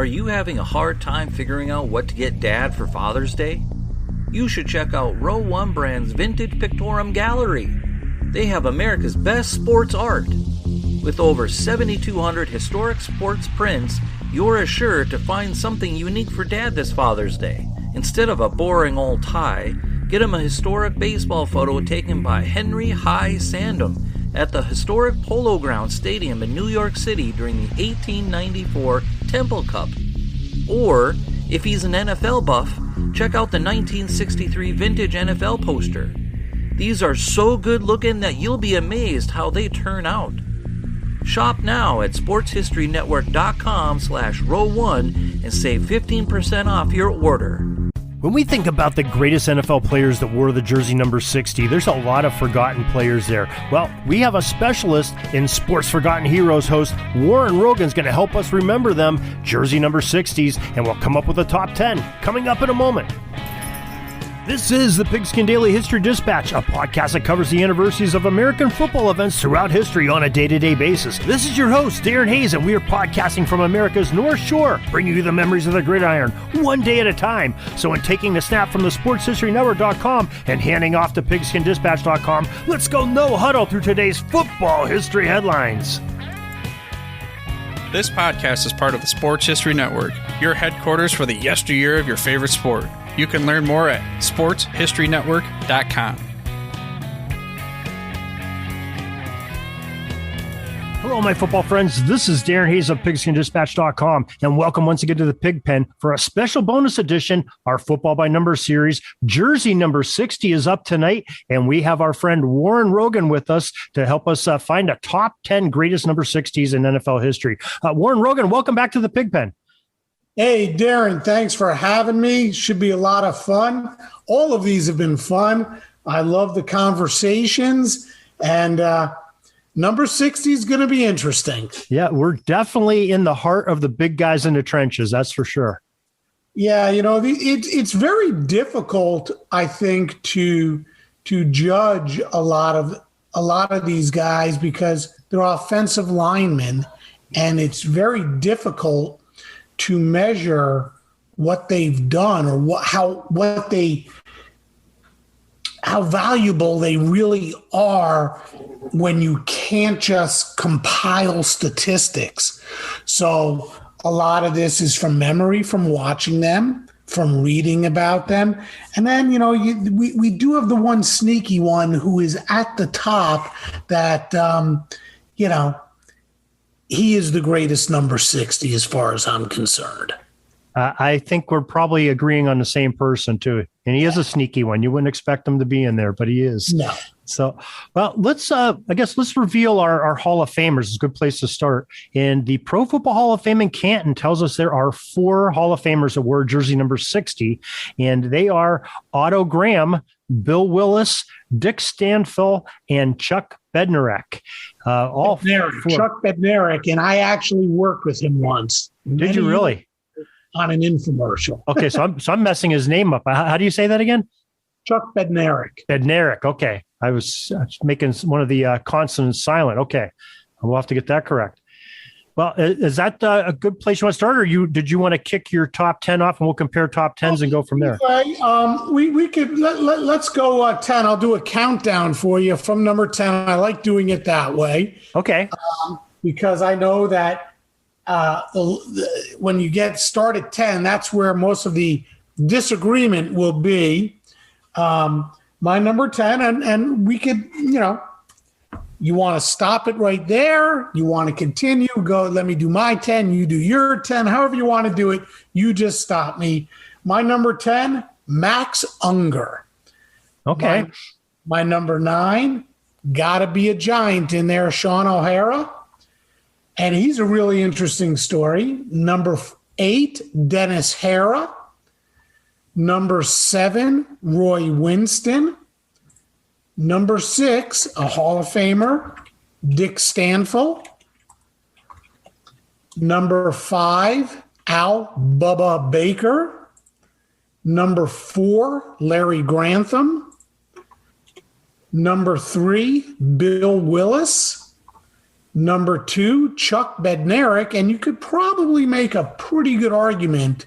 Are you having a hard time figuring out what to get Dad for Father's Day? You should check out Row 1 Brand's Vintage Pictorum Gallery. They have America's best sports art. With over 7,200 historic sports prints, you're assured to find something unique for Dad this Father's Day. Instead of a boring old tie, get him a historic baseball photo taken by Henry High Sandham at the historic Polo Grounds Stadium in New York City during the 1894 Temple Cup. Or, if he's an NFL buff, check out the 1963 vintage NFL poster. These are so good looking that you'll be amazed how they turn out. Shop now at sportshistorynetwork.com/row1 and save 15% off your order. When we think about the greatest NFL players that wore the jersey number 60, there's a lot of forgotten players there. Well, we have a specialist in Sports Forgotten Heroes host Warren Rogan is going to help us remember them, jersey number 60s, and we'll come up with a top 10 coming up in a moment. This is the Pigskin Daily History Dispatch, a podcast that covers the anniversaries of American football events throughout history on a day-to-day basis. This is your host, Darren Hayes, and we are podcasting from America's North Shore, bringing you the memories of the gridiron, one day at a time. So in taking the snap from the sportshistorynetwork.com and handing off to pigskindispatch.com, let's go no huddle through today's football history headlines. This podcast is part of the Sports History Network, your headquarters for the yesteryear of your favorite sport. You can learn more at sportshistorynetwork.com. Hello, my football friends. This is Darren Hayes of pigskindispatch.com, and welcome once again to the Pig Pen for a special bonus edition, our Football by Number series. Jersey number 60 is up tonight, and we have our friend Warren Rogan with us to help us find a top 10 greatest number 60s in NFL history. Warren Rogan, welcome back to the Pig Pen. Hey, Darren, thanks for having me. Should be a lot of fun. All of these have been fun. I love the conversations, and number 60 is going to be interesting. Yeah, we're definitely in the heart of the big guys in the trenches, that's for sure. Yeah, you know, it's very difficult, I think, to judge a lot of these guys because they're offensive linemen, and it's very difficult to measure what they've done or how valuable they really are when you can't just compile statistics. So a lot of this is from memory, from watching them, from reading about them. And then, you know, we do have the one sneaky one who is at the top that, you know, he is the greatest number 60 as far as I'm concerned. I think we're probably agreeing on the same person too. And he is a sneaky one. You wouldn't expect him to be in there, but he is. No. So, well, let's reveal our Hall of Famers. It's a good place to start. And the Pro Football Hall of Fame in Canton tells us there are 4 Hall of Famers that wear jersey number 60, and they are Otto Graham, Bill Willis, Dick Stanfill, and Chuck Bednarik. All Bednarik, Chuck Bednarik, and I actually worked with him once. Did you really? On an infomercial. Okay, so I'm messing his name up. How do you say that again? Chuck Bednarik. Bednarik. Okay, I was making one of the consonants silent. Okay, we'll have to get that correct. Well, is that a good place you want to start, or did you want to kick your top 10 off and we'll compare top 10s and go from there? Okay, we could let's go 10. I'll do a countdown for you from number 10. I like doing it that way. Okay. Because I know that when you get started 10, that's where most of the disagreement will be. My number 10, and we could, you know, you want to stop it right there. You want to continue, go, let me do my 10. You do your 10, however you want to do it. You just stop me. My number 10, Max Unger. Okay. My number 9, gotta be a giant in there, Sean O'Hara. And he's a really interesting story. Number 8, Dennis Hara. Number 7, Roy Winston. Number 6, a Hall of Famer, Dick Stanfill. Number 5, Al Bubba Baker. Number 4, Larry Grantham. Number 3, Bill Willis. Number 2, Chuck Bednarik, and you could probably make a pretty good argument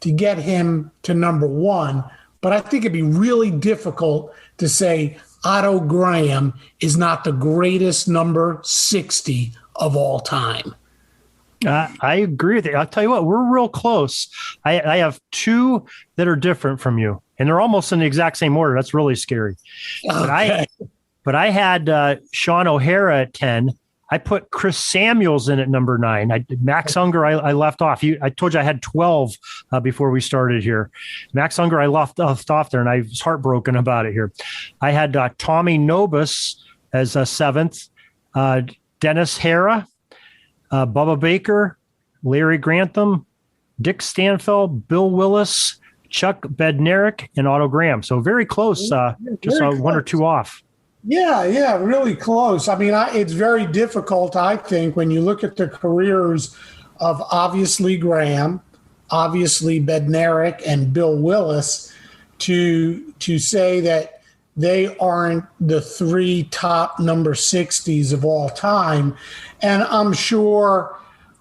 to get him to number 1, but I think it'd be really difficult to say Otto Graham is not the greatest number 60 of all time. I agree with you. I'll tell you what, we're real close. I have 2 that are different from you, and they're almost in the exact same order. That's really scary. Okay. But I had Sean O'Hara at 10. I put Chris Samuels in at number 9. Max Unger, I left off. I told you I had 12 before we started here. Max Unger, I left off there, and I was heartbroken about it here. I had Tommy Nobis as 7th, Dennis Hara, Bubba Baker, Larry Grantham, Dick Stanfield, Bill Willis, Chuck Bednarik, and Otto Graham. So very close, just 1 or 2 off. Yeah, really close. I mean, it's very difficult, I think, when you look at the careers of obviously Graham, obviously Bednarik, and Bill Willis, to say that they aren't the 3 top number 60s of all time. And I'm sure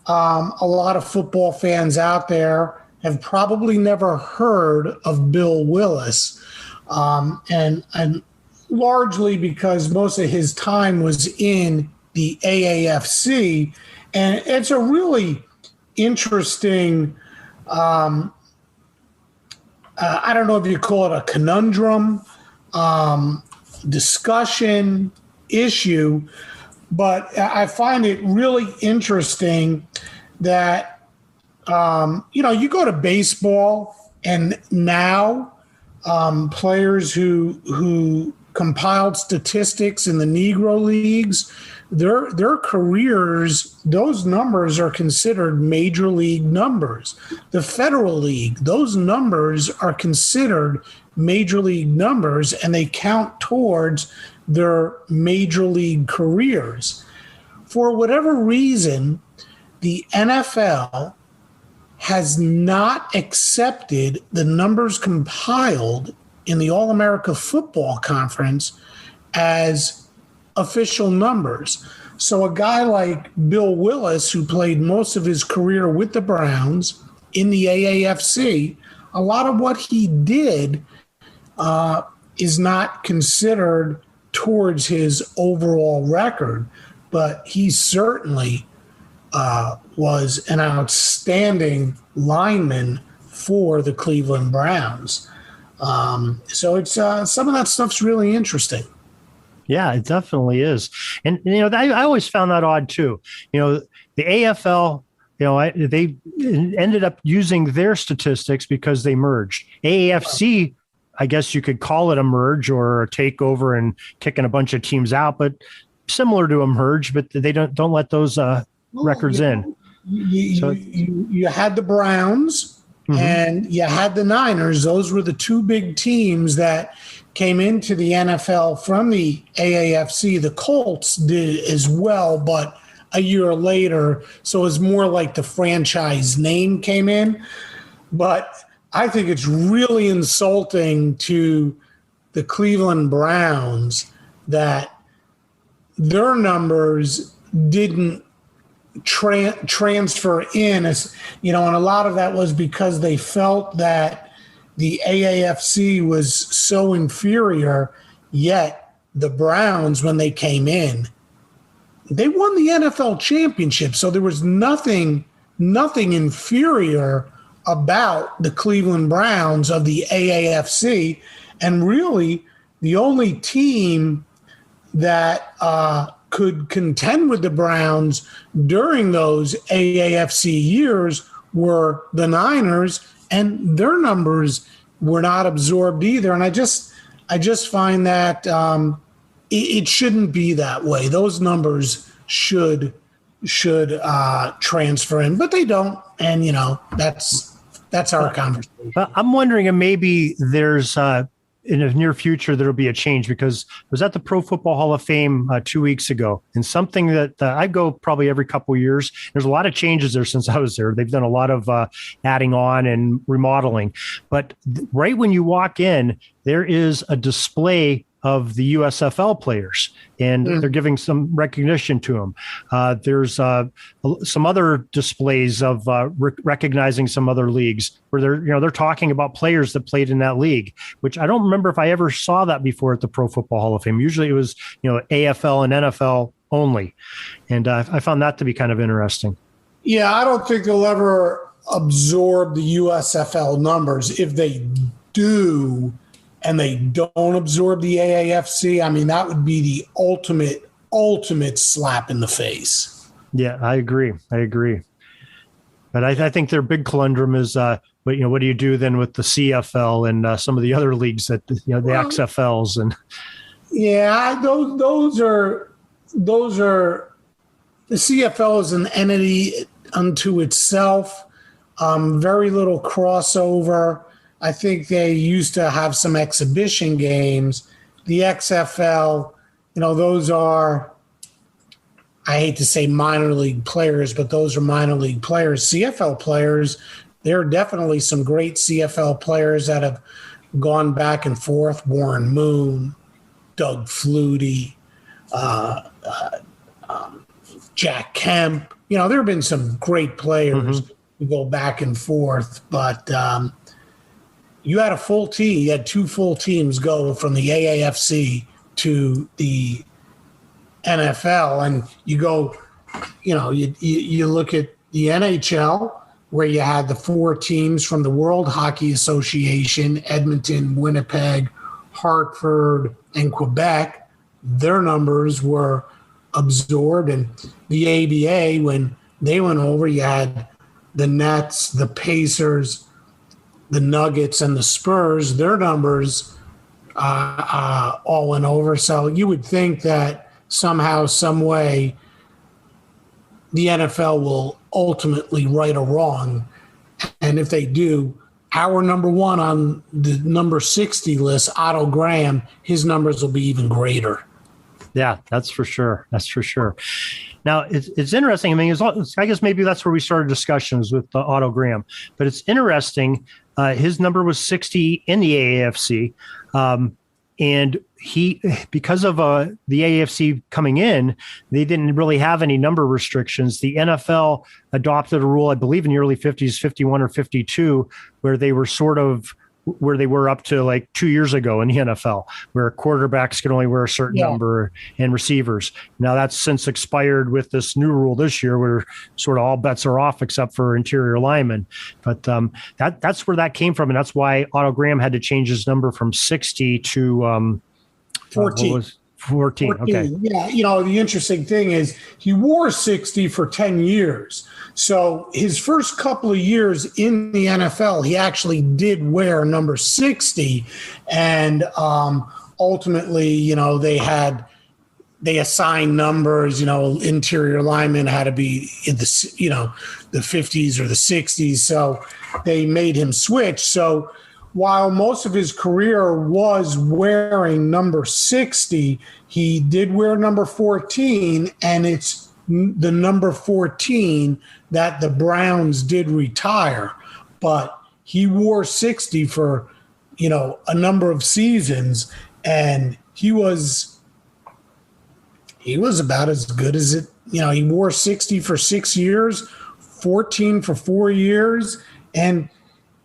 a lot of football fans out there have probably never heard of Bill Willis. And largely because most of his time was in the AAFC. And it's a really interesting, I don't know if you call it a conundrum, discussion, issue, but I find it really interesting that, you go to baseball and now players who compiled statistics in the Negro Leagues, their careers, those numbers are considered major league numbers. The Federal League, those numbers are considered major league numbers, and they count towards their major league careers. For whatever reason, the NFL has not accepted the numbers compiled in the All-America Football Conference as official numbers. So a guy like Bill Willis, who played most of his career with the Browns in the AAFC, a lot of what he did is not considered towards his overall record, but he certainly was an outstanding lineman for the Cleveland Browns. So it's some of that stuff's really interesting. Yeah, it definitely is. And, I always found that odd too. The AFL, they ended up using their statistics because they merged. AAFC, I guess you could call it a merge or a takeover and kicking a bunch of teams out, but similar to a merge, but they don't let those records in. You had the Browns. Mm-hmm. And you had the Niners. Those were the 2 big teams that came into the NFL from the AAFC. The Colts did as well, but a year later. So it was more like the franchise name came in. But I think it's really insulting to the Cleveland Browns that their numbers didn't transfer in, as and a lot of that was because they felt that the AAFC was so inferior. Yet the Browns, when they came in, they won the NFL championship, so there was nothing inferior about the Cleveland Browns of the AAFC. And really the only team that could contend with the Browns during those AAFC years were the Niners, and their numbers were not absorbed either. And I just find that it shouldn't be that way. Those numbers should transfer in, but they don't. And that's our conversation. I'm wondering if maybe there's in the near future, there'll be a change, because I was at the Pro Football Hall of Fame 2 weeks ago, and something that I go probably every couple of years. There's a lot of changes there since I was there. They've done a lot of adding on and remodeling. But right when you walk in, there is a display of the USFL players, and they're giving some recognition to them. There's some other displays of recognizing some other leagues where they're talking about players that played in that league, which I don't remember if I ever saw that before at the Pro Football Hall of Fame. Usually it was AFL and NFL only, and I found that to be kind of interesting. Yeah, I don't think they'll ever absorb the USFL numbers. If they do, and they don't absorb the AAFC, I mean, that would be the ultimate slap in the face. Yeah, I agree. But I think their big conundrum is, what do you do then with the CFL and some of the other leagues that, the XFLs and. Yeah, those are the CFL is an entity unto itself. Very little crossover. I think they used to have some exhibition games. The XFL, those are, I hate to say minor league players, but those are minor league players. CFL players, there are definitely some great CFL players that have gone back and forth. Warren Moon, Doug Flutie, Jack Kemp. There have been some great players who go back and forth, but you had a full team. You had two full teams go from the AAFC to the NFL, and you go, you look at the NHL, where you had the four teams from the World Hockey Association, Edmonton, Winnipeg, Hartford, and Quebec. Their numbers were absorbed, and the ABA, when they went over, you had the Nets, the Pacers, the Nuggets, and the Spurs. Their numbers all went over. So you would think that somehow, some way, the NFL will ultimately right a wrong. And if they do, our number one on the number 60 list, Otto Graham, his numbers will be even greater. Yeah, that's for sure. Now, it's interesting. I mean, I guess maybe that's where we started discussions with Otto Graham. But it's interesting. His number was 60 in the AAFC. And because of the AAFC coming in, they didn't really have any number restrictions. The NFL adopted a rule, I believe in the early 50s, 51 or 52, where they were where they were up to like 2 years ago in the NFL, where quarterbacks could only wear a certain number and receivers. Now that's since expired with this new rule this year, where sort of all bets are off except for interior linemen. But that's where that came from. And that's why Otto Graham had to change his number from 60 to 14. 14. Okay. Yeah. The interesting thing is he wore 60 for 10 years. So his first couple of years in the NFL, he actually did wear number 60. And ultimately, they assigned numbers, interior linemen had to be in the 50s or the 60s. So they made him switch. So while most of his career was wearing number 60, he did wear number 14, and it's the number 14 that the Browns did retire. But he wore 60 for, a number of seasons, and he was about as good as it. He wore 60 for 6 years, 14 for 4 years, and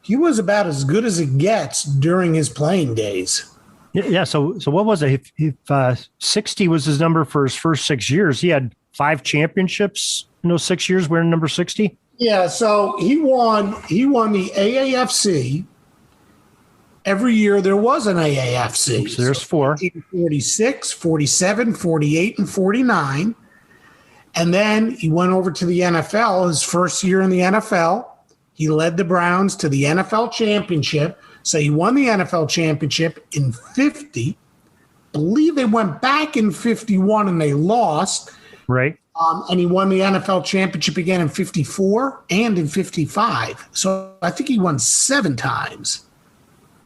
he was about as good as it gets during his playing days. Yeah. So what was it? If 60 was his number for his first 6 years, he had 5 championships in those 6 years wearing number 60. Yeah. So he won the AAFC. Every year there was an AAFC. So there's 4. 46, 47, 48, and 49. And then he went over to the NFL, his first year in the NFL. He led the Browns to the NFL championship. So he won the NFL championship in 50. I believe they went back in 51 and they lost. Right. And he won the NFL championship again in 54 and in 55. So I think he won 7 times.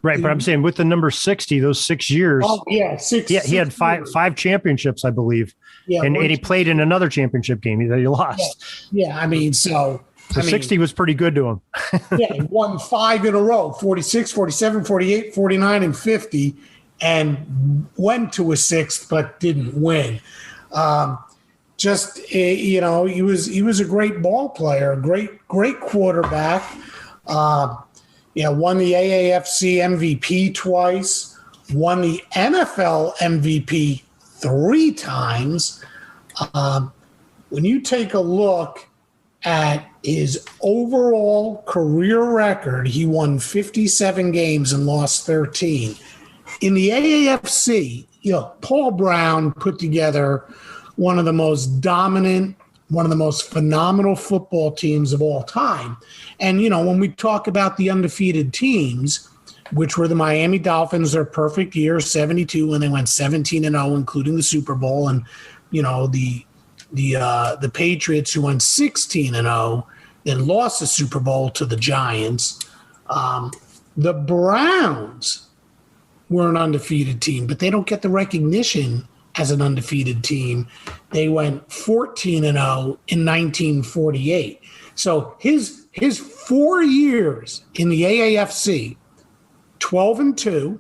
Right. But I'm saying with the number 60, those 6 years. Oh, yeah. 6. Yeah. He had five championships, I believe. Yeah. And he played in another championship game that he lost. Yeah. I mean, so 60 was pretty good to him. Yeah, he won 5 in a row, 46, 47, 48, 49, and 50. and went to a sixth but didn't win. He was a great ball player, a great quarterback. Won the AAFC MVP twice, won the NFL MVP 3 times. When you take a look at his overall career record, he won 57 games and lost 13. In the AAFC, Paul Brown put together one of the most dominant, one of the most phenomenal football teams of all time. And, when we talk about the undefeated teams, which were the Miami Dolphins, their perfect year, 72, when they went 17-0, including the Super Bowl, and, the Patriots, who went 16-0, then lost the Super Bowl to the Giants. The Browns were an undefeated team, but they don't get the recognition as an undefeated team. They went 14-0 in 1948. So his 4 years in the AAFC, 12-2,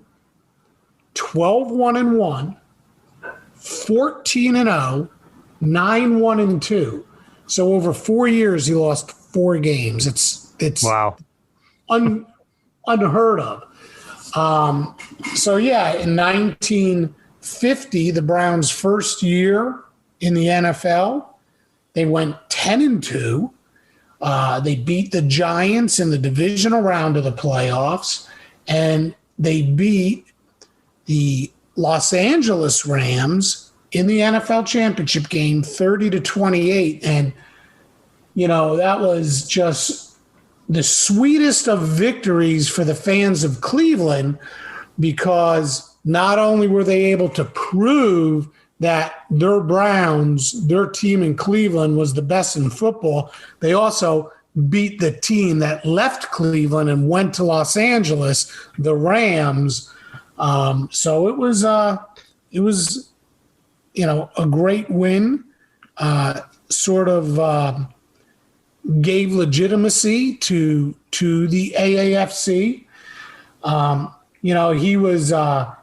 12-1-1, 14-0, 9-1-2. So over 4 years, he lost 4 games. It's wow, unheard of. In 1950, the Browns' first year in the NFL, they went 10-2. They beat the Giants in the divisional round of the playoffs, and they beat the Los Angeles Rams in the NFL championship game 30-28. And, that was just the sweetest of victories for the fans of Cleveland, because not only were they able to prove that their Browns, their team in Cleveland, was the best in football, they also beat the team that left Cleveland and went to Los Angeles, the Rams. So it was a great win, gave legitimacy to the AAFC. He was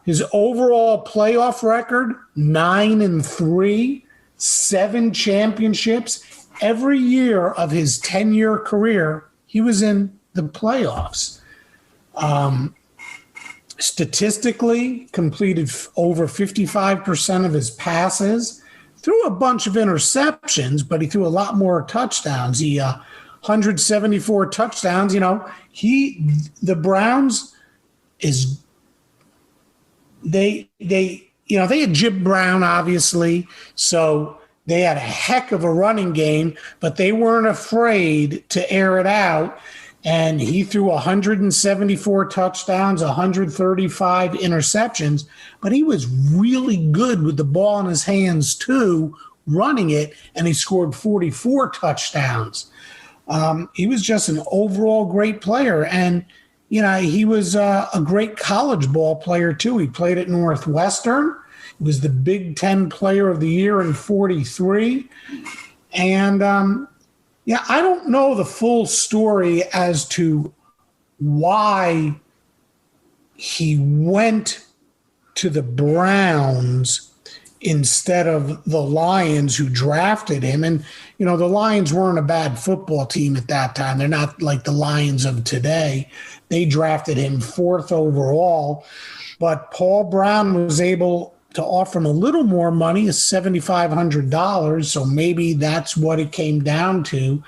his overall playoff record, 9-3, 7 championships. Every year of his 10-year career, he was in the playoffs. Statistically, completed over 55% of his passes, threw a bunch of interceptions, but he threw a lot more touchdowns. He 174 touchdowns. The Browns they had Jim Brown, obviously, so they had a heck of a running game, but they weren't afraid to air it out. And he threw 174 touchdowns, 135 interceptions, but he was really good with the ball in his hands too, running it, and he scored 44 touchdowns. He was just an overall great player. And, he was a great college ball player too. He played at Northwestern. He was the Big Ten Player of the Year in 43. And, I don't know the full story as to why he went to the Browns instead of the Lions, who drafted him. And, the Lions weren't a bad football team at that time. They're not like the Lions of today. They drafted him 4th overall. But Paul Brown was able to offer him a little more money, $7,500. So maybe that's what it came down to.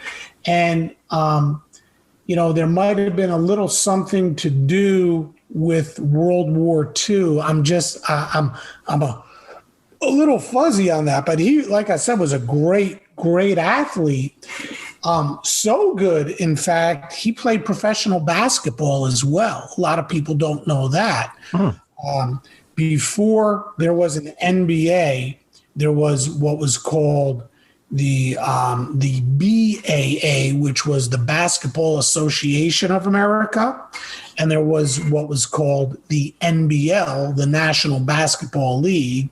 And, there might have been a little something to do with World War II. I'm a little fuzzy on that, but he, like I said, was a great athlete. So good, in fact, he played professional basketball as well. A lot of people don't know that. Before there was an NBA, there was what was called the BAA, which was the Basketball Association of America, and there was what was called the NBL, the National Basketball League,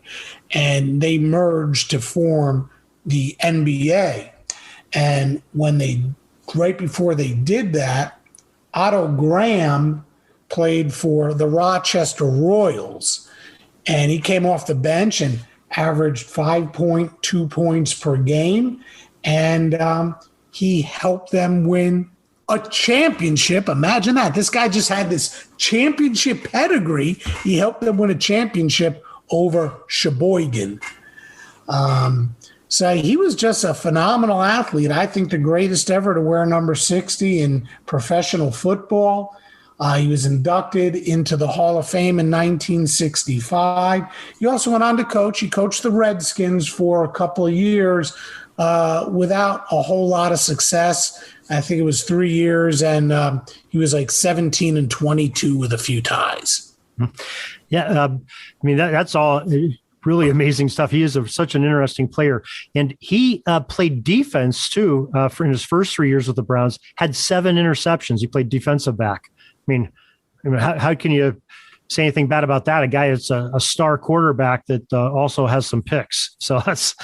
and they merged to form the NBA. And right before they did that, Otto Graham played for the Rochester Royals. And he came off the bench and averaged 5.2 points per game. And he helped them win a championship. Imagine that. This guy just had this championship pedigree. He helped them win a championship over Sheboygan. So he was just a phenomenal athlete. I think the greatest ever to wear number 60 in professional football. He was inducted into the Hall of Fame in 1965. He also went on to coach. He coached the Redskins for a couple of years without a whole lot of success. I think it was 3 years, and he was like 17-22 with a few ties. Yeah, I mean, that's all really amazing stuff. He is such an interesting player. And he played defense, too, for in his first 3 years with the Browns, had 7 interceptions. He played defensive back. I mean, how can you say anything bad about that? A guy that's a star quarterback that also has some picks. So that's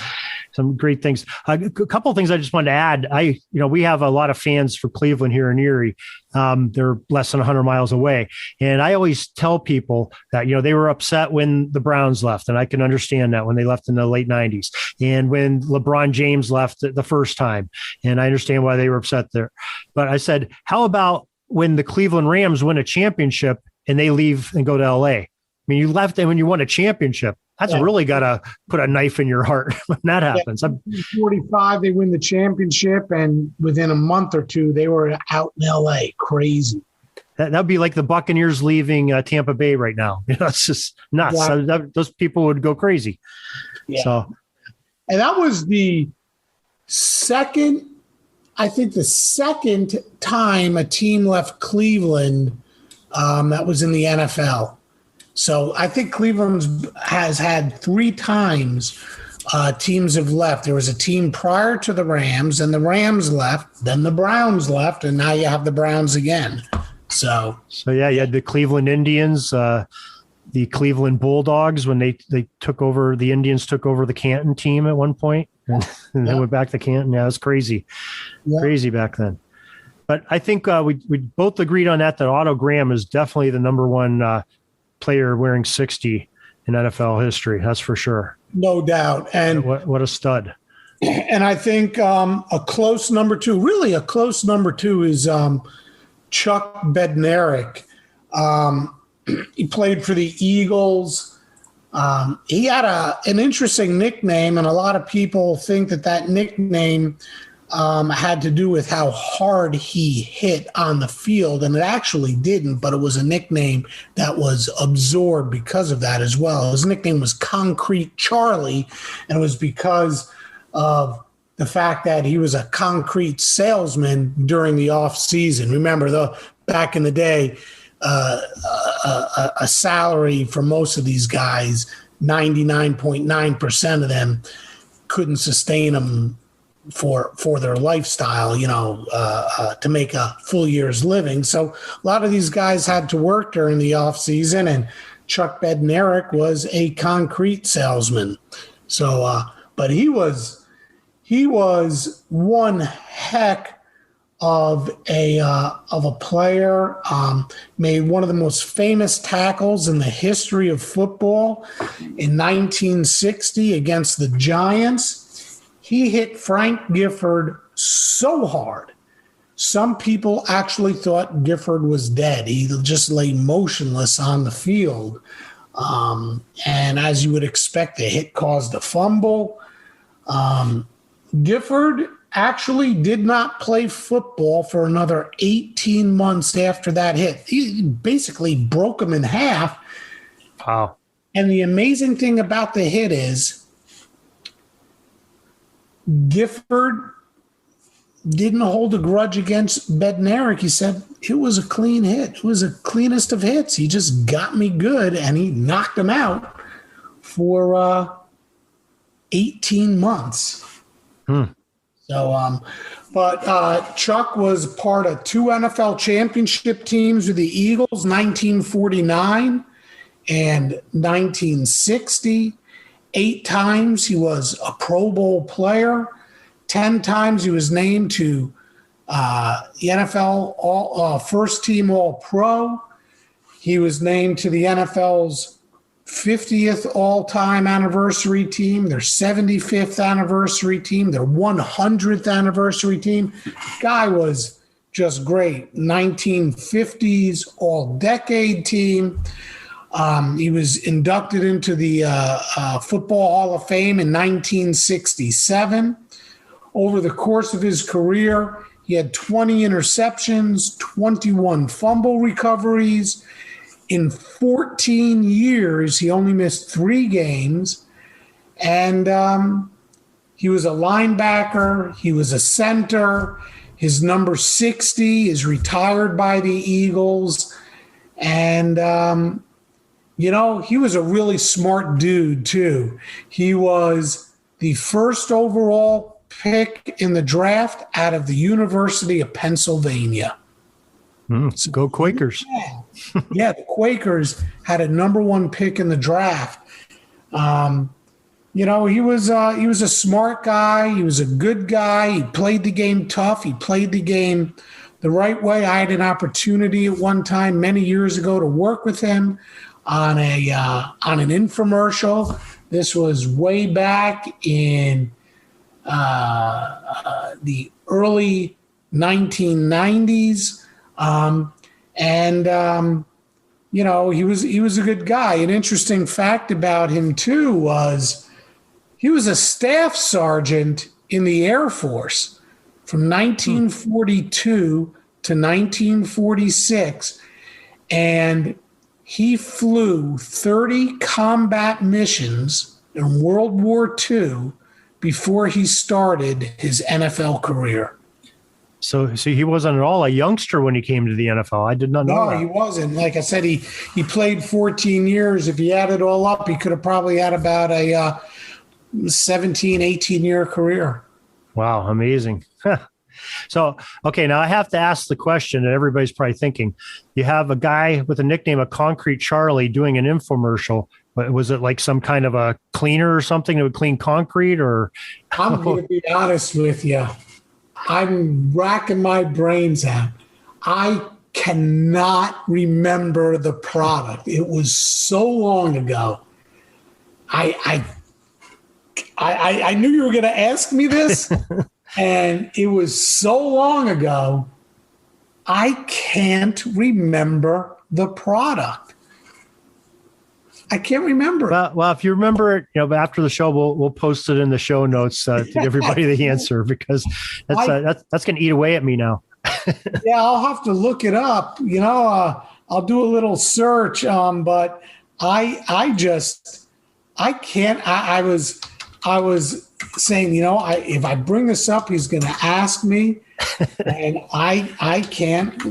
some great things. A couple of things I just wanted to add. We have a lot of fans for Cleveland here in Erie. They're less than 100 miles away. And I always tell people that, they were upset when the Browns left. And I can understand that when they left in the late 90s and when LeBron James left the first time. And I understand why they were upset there. But I said, how about when the Cleveland Rams win a championship and they leave and go to LA? I mean, you left them when you won a championship. That's really got to put a knife in your heart when that happens. 45, they win the championship, and within a month or two, they were out in LA. Crazy. That'd be like the Buccaneers leaving Tampa Bay right now. It's just nuts. Yeah. Those people would go crazy. Yeah. So, and that was the second time a team left Cleveland that was in the NFL. So I think Cleveland has had 3 times teams have left. There was a team prior to the Rams, and the Rams left, then the Browns left, and now you have the Browns again. So yeah, you had the Cleveland Indians, the Cleveland Bulldogs when they took over. The Indians took over the Canton team at one point, and then went back to Canton. Yeah, it was crazy, crazy back then. But I think we both agreed on that Otto Graham is definitely the number one player wearing 60 in NFL history. That's for sure. No doubt. And what a stud. And I think a close number 2 is Chuck Bednarik. He played for the Eagles. He had an interesting nickname, and a lot of people think that nickname had to do with how hard he hit on the field, and it actually didn't, but it was a nickname that was absorbed because of that as well. His nickname was Concrete Charlie, and it was because of the fact that he was a concrete salesman during the off season. Remember, back in the day, a salary for most of these guys, 99.9% of them couldn't sustain them for their lifestyle, to make a full year's living. So a lot of these guys had to work during the off season, and Chuck Bednarik was a concrete salesman. So, but he was one heck of a player. Made one of the most famous tackles in the history of football in 1960 against the Giants. He hit Frank Gifford so hard, some people actually thought Gifford was dead. He just lay motionless on the field. And as you would expect, the hit caused a fumble. Gifford actually did not play football for another 18 months after that hit. He basically broke him in half. Wow. And the amazing thing about the hit is, Gifford didn't hold a grudge against Bednarik. He said, it was a clean hit. It was the cleanest of hits. He just got me good, and he knocked him out for 18 months. So, but Chuck was part of 2 NFL championship teams with the Eagles, 1949 and 1960. 8 times he was a Pro Bowl player. 10 times he was named to the NFL first team All-Pro. He was named to the NFL's 50th all-time anniversary team, their 75th anniversary team, their 100th anniversary team. Guy was just great. 1950s all-decade team. He was inducted into the Football Hall of Fame in 1967. Over the course of his career, he had 20 interceptions, 21 fumble recoveries. In 14 years, he only missed 3 games. And he was a linebacker. He was a center. His number 60 is retired by the Eagles. And, he was a really smart dude, too. He was the first overall pick in the draft out of the University of Pennsylvania. So go Quakers. Yeah, the Quakers had a number 1 pick in the draft. He was a smart guy. He was a good guy. He played the game tough. He played the game the right way. I had an opportunity at one time many years ago to work with him on an infomercial. This was way back in the early 1990s. He was a good guy. An interesting fact about him, too, was he was a staff sergeant in the Air Force from 1942 to 1946, and he flew 30 combat missions in World War II before he started his NFL career. So he wasn't at all a youngster when he came to the NFL. I did not know that. No, he wasn't. Like I said, he played 14 years. If he added it all up, he could have probably had about a 17, 18-year career. Wow, amazing. So, okay, now I have to ask the question that everybody's probably thinking. You have a guy with a nickname of Concrete Charlie doing an infomercial. Was it like some kind of a cleaner or something that would clean concrete? Or I'm going to be honest with you. I'm racking my brains out. I cannot remember the product. It was so long ago. I knew you were going to ask me this, and it was so long ago. I can't remember the product. I can't remember. Well, if you remember it, after the show, we'll post it in the show notes to give everybody the answer, because that's going to eat away at me now. Yeah, I'll have to look it up. I'll do a little search. But I can't. I was saying, if I bring this up, he's going to ask me, and I can't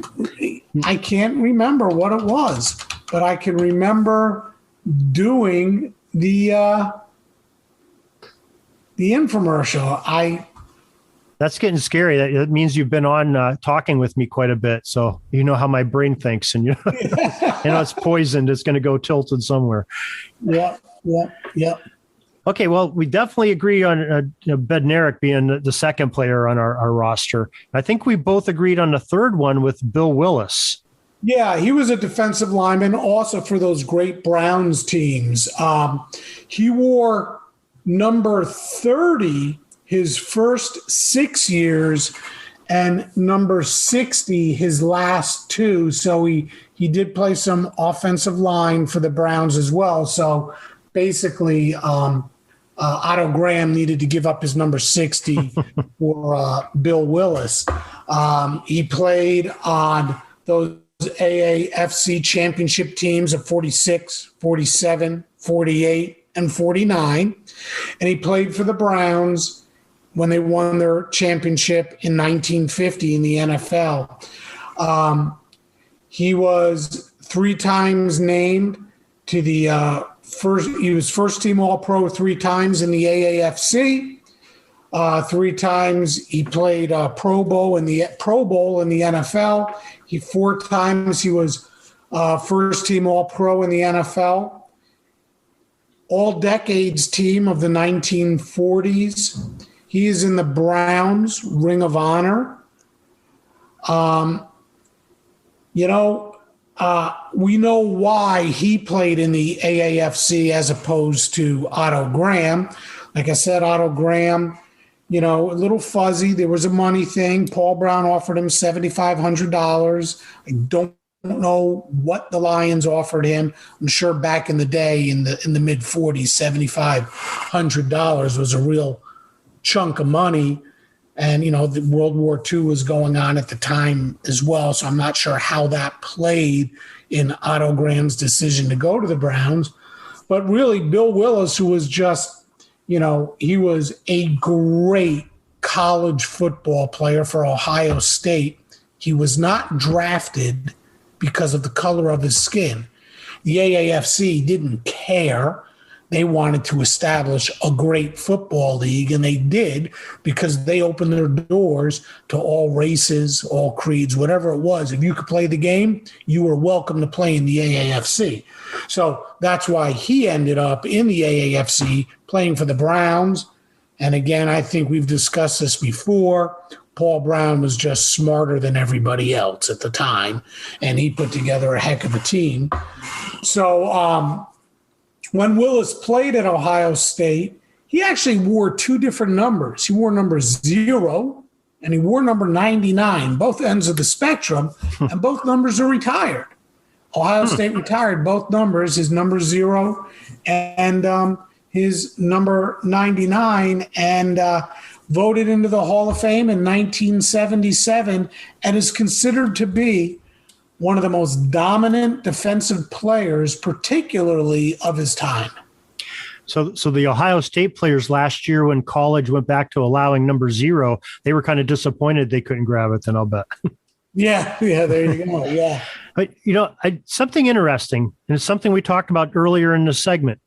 remember what it was, but I can remember doing the infomercial. That's getting scary. That means you've been on talking with me quite a bit, so you know how my brain thinks, and it's poisoned. It's going to go tilted somewhere. Yeah. Okay, well, we definitely agree on Bednarik being the second player on our roster. I think we both agreed on the third one with Bill Willis. Yeah, he was a defensive lineman also for those great Browns teams. He wore number 30 his first 6 years and number 60 his last 2. So he did play some offensive line for the Browns as well. So basically, Otto Graham needed to give up his number 60 for Bill Willis. He played on those AAFC championship teams of 46, 47, 48, and 49. And he played for the Browns when they won their championship in 1950 in the NFL. He was 3 times named to the he was first team All-Pro 3 times in the AAFC. 3 times he played Pro Bowl in the NFL. 4 times he was first team All-Pro in the NFL. All decades team of the 1940s. He is in the Browns Ring of Honor. we know why he played in the AAFC as opposed to Otto Graham. Like I said, Otto Graham, a little fuzzy. There was a money thing. Paul Brown offered him $7,500. I don't know what the Lions offered him. I'm sure back in the day in the mid 40s, $7,500 was a real chunk of money. And, the World War II was going on at the time as well. So I'm not sure how that played in Otto Graham's decision to go to the Browns. But really, Bill Willis, who was just, he was a great college football player for Ohio State. He was not drafted because of the color of his skin. The AAFC didn't care. They wanted to establish a great football league, and they did because they opened their doors to all races, all creeds, whatever it was. If you could play the game, you were welcome to play in the AAFC. So that's why he ended up in the AAFC playing for the Browns. And again, I think we've discussed this before. Paul Brown was just smarter than everybody else at the time, and he put together a heck of a team. So when Willis played at Ohio State, he actually wore two different numbers. He wore number 0 and he wore number 99, both ends of the spectrum, and both numbers are retired. Ohio State retired both numbers, his number 0 and his number 99, and voted into the Hall of Fame in 1977 and is considered to be one of the most dominant defensive players, particularly of his time. So the Ohio State players last year, when college went back to allowing number 0, they were kind of disappointed they couldn't grab it, then I'll bet. Yeah, there you go, yeah. But, something interesting, and it's something we talked about earlier in the segment.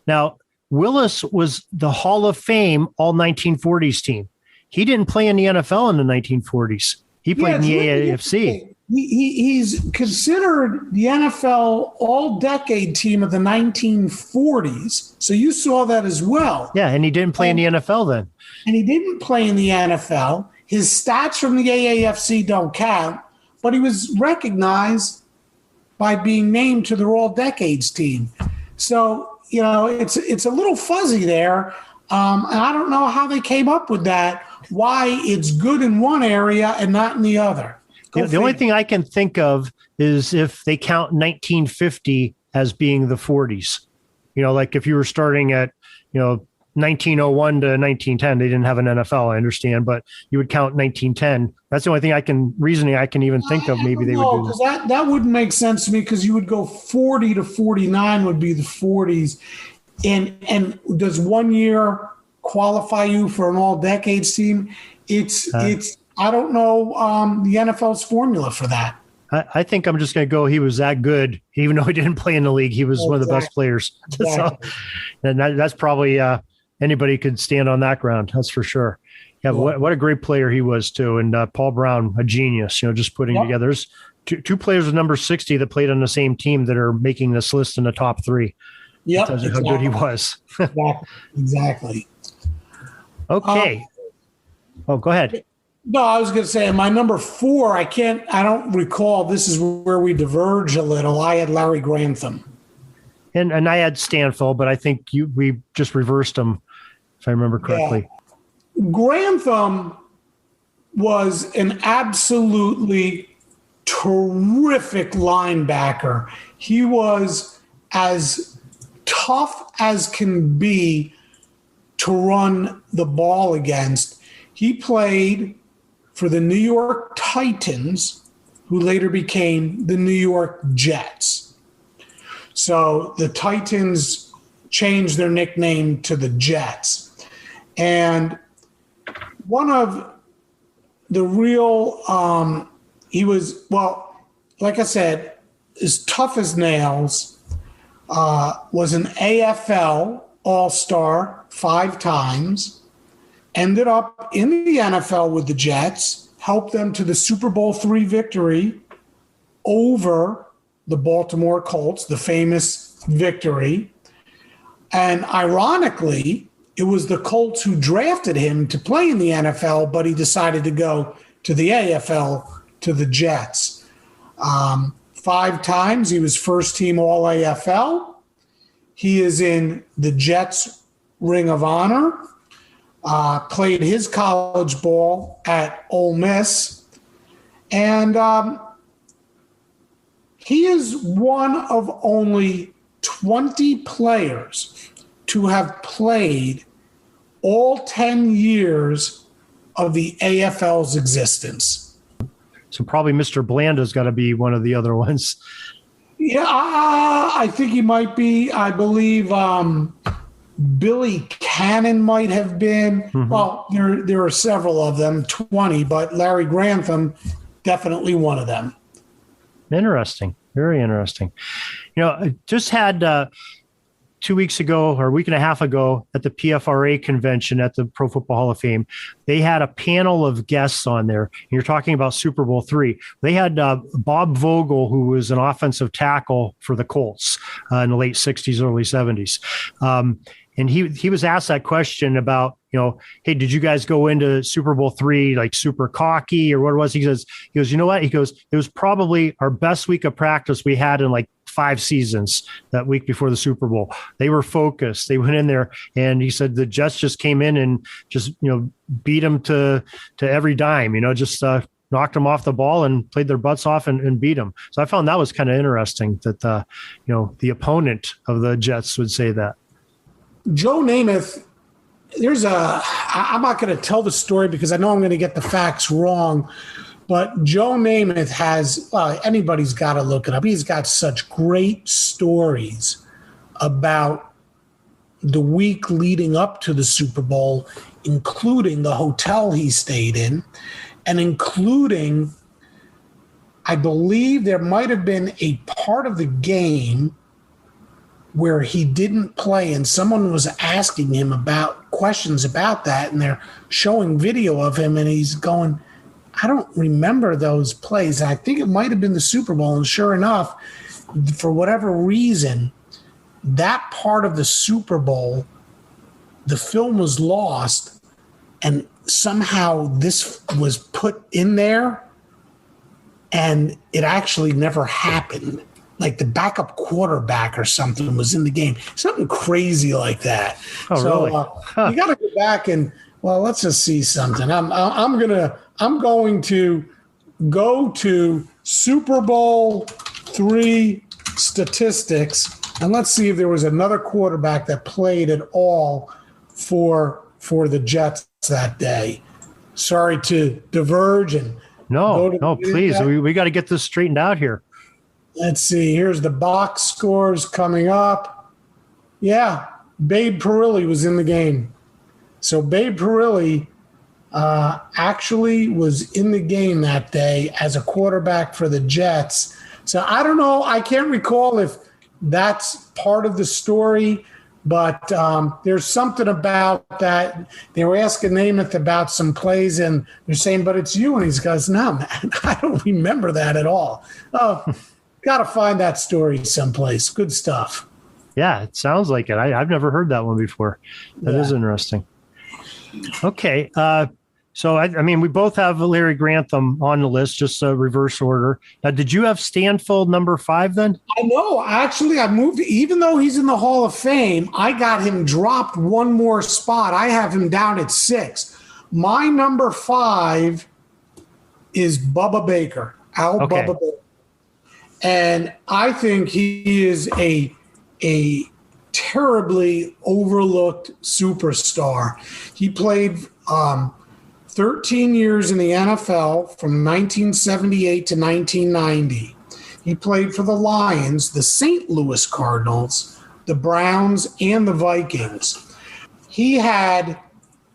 Now, Willis was the Hall of Fame all 1940s team. He didn't play in the NFL in the 1940s. He played in the AAFC. He's considered the NFL all-decade team of the 1940s. So you saw that as well. Yeah, and he didn't play in the NFL then. And he didn't play in the NFL. His stats from the AAFC don't count, but he was recognized by being named to their all-decades team. So, it's a little fuzzy there. And I don't know how they came up with that, why it's good in one area and not in the other. The only thing I can think of is if they count 1950 as being the 40s. Like if you were starting at, 1901 to 1910, they didn't have an NFL, I understand, but you would count 1910. That's the only thing reasoning I can even think of. Maybe they would do that. That wouldn't make sense to me because you would go 40 to 49 would be the 40s. And does 1 year qualify you for an all decades team? It's I don't know the NFL's formula for that. I think I'm just going to go. He was that good, even though he didn't play in the league. He was one of the best players. Exactly. So, and that's probably anybody could stand on that ground. That's for sure. Yeah, what a great player he was too. And Paul Brown, a genius. Just putting together. There's two players with number 60 that played on the same team that are making this list in the top 3. Yeah, tells you how good he was. Exactly. Okay. Go ahead. No, I was going to say my number 4. I don't recall. This is where we diverge a little. I had Larry Grantham, and I had Stanfield, but I think we just reversed them, if I remember correctly. Yeah. Grantham was an absolutely terrific linebacker. He was as tough as can be to run the ball against. He played for the New York Titans, who later became the New York Jets. So the Titans changed their nickname to the Jets. And one of the real, he was, like I said, as tough as nails, was an AFL All-Star 5 times, ended up in the NFL with the Jets, helped them to the Super Bowl III victory over the Baltimore Colts, the famous victory. And ironically, it was the Colts who drafted him to play in the NFL, but he decided to go to the AFL, to the Jets. 5 times. He was first team All-AFL. He is in the Jets Ring of Honor. Played his college ball at Ole Miss. And he is one of only 20 players to have played all 10 years of the AFL's existence. So probably Mr. Blanda's got to be one of the other ones. Yeah, I think he might be. I believe Billy Cannon might have been. Mm-hmm. Well, there are several of them, 20, but Larry Grantham, definitely one of them. Interesting. Very interesting. I just had 2 weeks ago or a week and a half ago at the PFRA convention at the Pro Football Hall of Fame, they had a panel of guests on there. And you're talking about Super Bowl III. They had Bob Vogel, who was an offensive tackle for the Colts in the late 60s, early 70s. And he was asked that question about, hey, did you guys go into Super Bowl III like super cocky or what it was? He goes, you know what? He goes, it was probably our best week of practice we had in like 5 seasons that week before the Super Bowl. They were focused. They went in there, and he said the Jets just came in and just, beat them to every dime, just knocked them off the ball and played their butts off and beat them. So I found that was kind of interesting that, the opponent of the Jets would say that. Joe Namath, I'm not going to tell the story because I know I'm going to get the facts wrong, but Joe Namath has, anybody's got to look it up. He's got such great stories about the week leading up to the Super Bowl, including the hotel he stayed in, and including, I believe there might have been a part of the game where he didn't play, and someone was asking him about questions about that, and they're showing video of him, and he's going, I don't remember those plays. I think it might have been the Super Bowl, and sure enough, for whatever reason, that part of the Super Bowl, the film was lost, and somehow this was put in there, and it actually never happened. Like the backup quarterback or something was in the game, something crazy like that. Oh, so really? You got to go back and let's just see something. I'm going to go to Super Bowl III statistics, and let's see if there was another quarterback that played at all for the Jets that day. Sorry to diverge and no, please. We got to get this straightened out here. Let's see. Here's the box scores coming up. Yeah, Babe Parilli was in the game. So Babe Parilli actually was in the game that day as a quarterback for the Jets. So I don't know. I can't recall if that's part of the story, but there's something about that. They were asking Namath about some plays, and they're saying, but it's you. And he goes, no, man, I don't remember that at all. Oh, got to find that story someplace. Good stuff. Yeah, it sounds like it. I've never heard that one before. That is interesting. Okay. So, I mean, we both have Larry Grantham on the list, just a reverse order. Now, did you have Stanfield number 5 then? I know. Actually, I moved, even though he's in the Hall of Fame, I got him dropped one more spot. I have him down at 6. My number 5 is Bubba Baker, Bubba Baker. And I think he is a terribly overlooked superstar. He played 13 years in the NFL from 1978 to 1990. He played for the Lions, the St. Louis Cardinals, the Browns, and the Vikings. He had,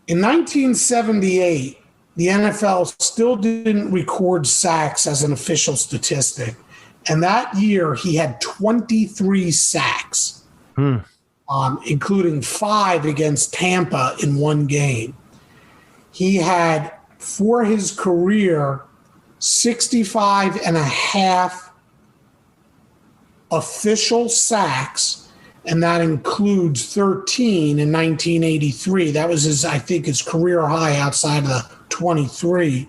in 1978, the NFL still didn't record sacks as an official statistic. And that year, he had 23 sacks, including 5 against Tampa in one game. He had, for his career, 65 and a half official sacks, and that includes 13 in 1983. That was his career high outside of the 23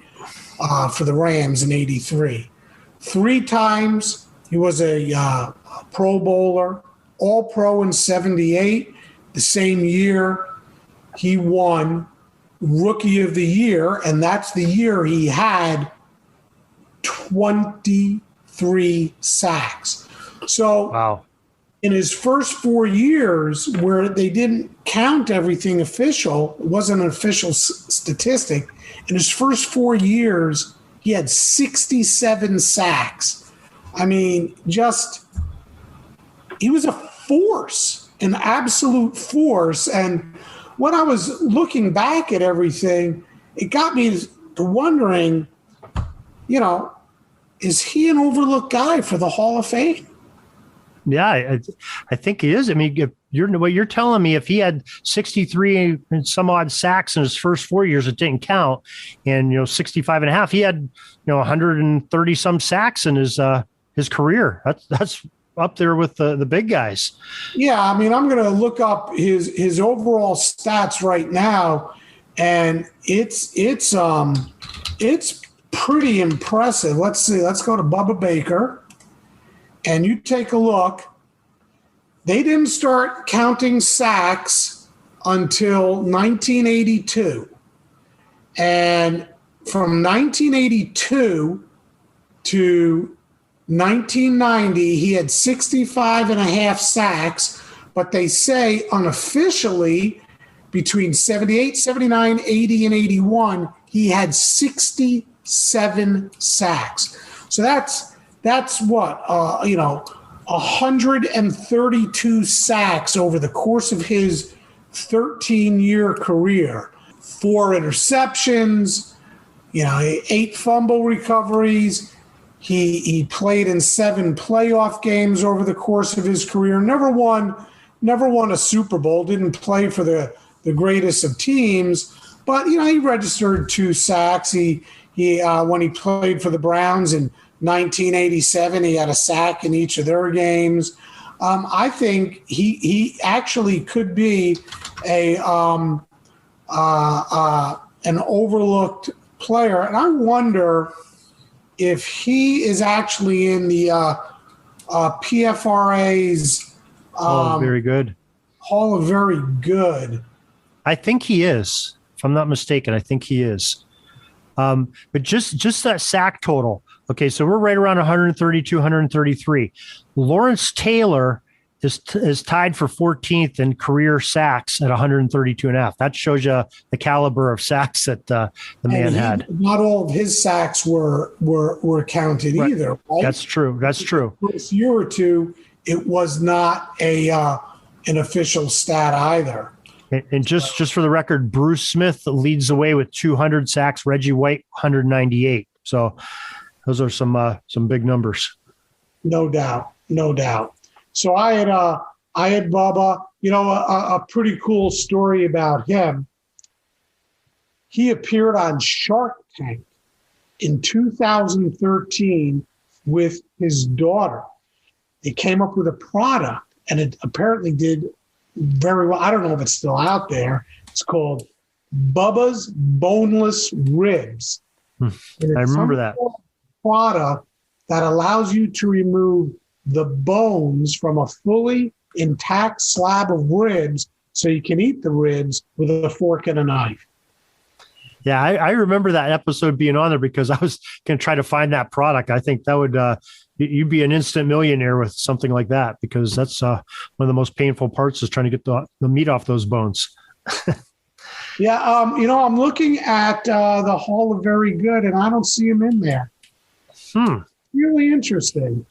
for the Rams in 83. 3 times He was a Pro Bowler, All-Pro in 78. The same year, he won Rookie of the Year, and that's the year he had 23 sacks. So wow. In his first 4 years, where they didn't count everything official, it wasn't an official statistic, in his first 4 years, he had 67 sacks. I mean, he was a force, an absolute force. And when I was looking back at everything, it got me to wondering, is he an overlooked guy for the Hall of Fame? Yeah, I think he is. I mean, what you're telling me, if he had 63 and some odd sacks in his first 4 years, it didn't count, and 65 and a half, he had 130 some sacks in his career. That's up there with the big guys. Yeah, I mean, I'm going to look up his overall stats right now, and it's pretty impressive. Let's see. Let's go to Bubba Baker. And you take a look, they didn't start counting sacks until 1982. And from 1982 to 1990, he had 65 and a half sacks, but they say unofficially between 78, 79, 80, and 81, he had 67 sacks. So that's what, 132 sacks over the course of his 13-year career. 4 interceptions, 8 fumble recoveries. He played in 7 playoff games over the course of his career. Never won a Super Bowl, didn't play for the greatest of teams, but, he registered 2 sacks. He when he played for the Browns in 1987, he had a sack in each of their games. I think he actually could be an overlooked player, and I wonder if he is actually in the PFRA's very good Hall of Very Good. I think he is, if I'm not mistaken. I think he is. But just that sack total. Okay, so we're right around 132, 133. Lawrence Taylor is tied for 14th in career sacks at 132 and a half. That shows you the caliber of sacks that the man had. Not all of his sacks were counted either. Right? That's true. This year or two, it was not an official stat either. And just for the record, Bruce Smith leads the way with 200 sacks. Reggie White 198. So those are some big numbers. No doubt. So I had Bubba. A pretty cool story about him. He appeared on Shark Tank in 2013 with his daughter. They came up with a product, and it apparently did very well. I don't know if it's still out there. It's called Bubba's Boneless Ribs. I remember that product that allows you to remove the bones from a fully intact slab of ribs so you can eat the ribs with a fork and a knife. Yeah, I remember that episode being on there because I was going to try to find that product. I think that would you'd be an instant millionaire with something like that, because that's one of the most painful parts is trying to get the meat off those bones. Yeah, I'm looking at the Hall of Very Good, and I don't see him in there. Really interesting.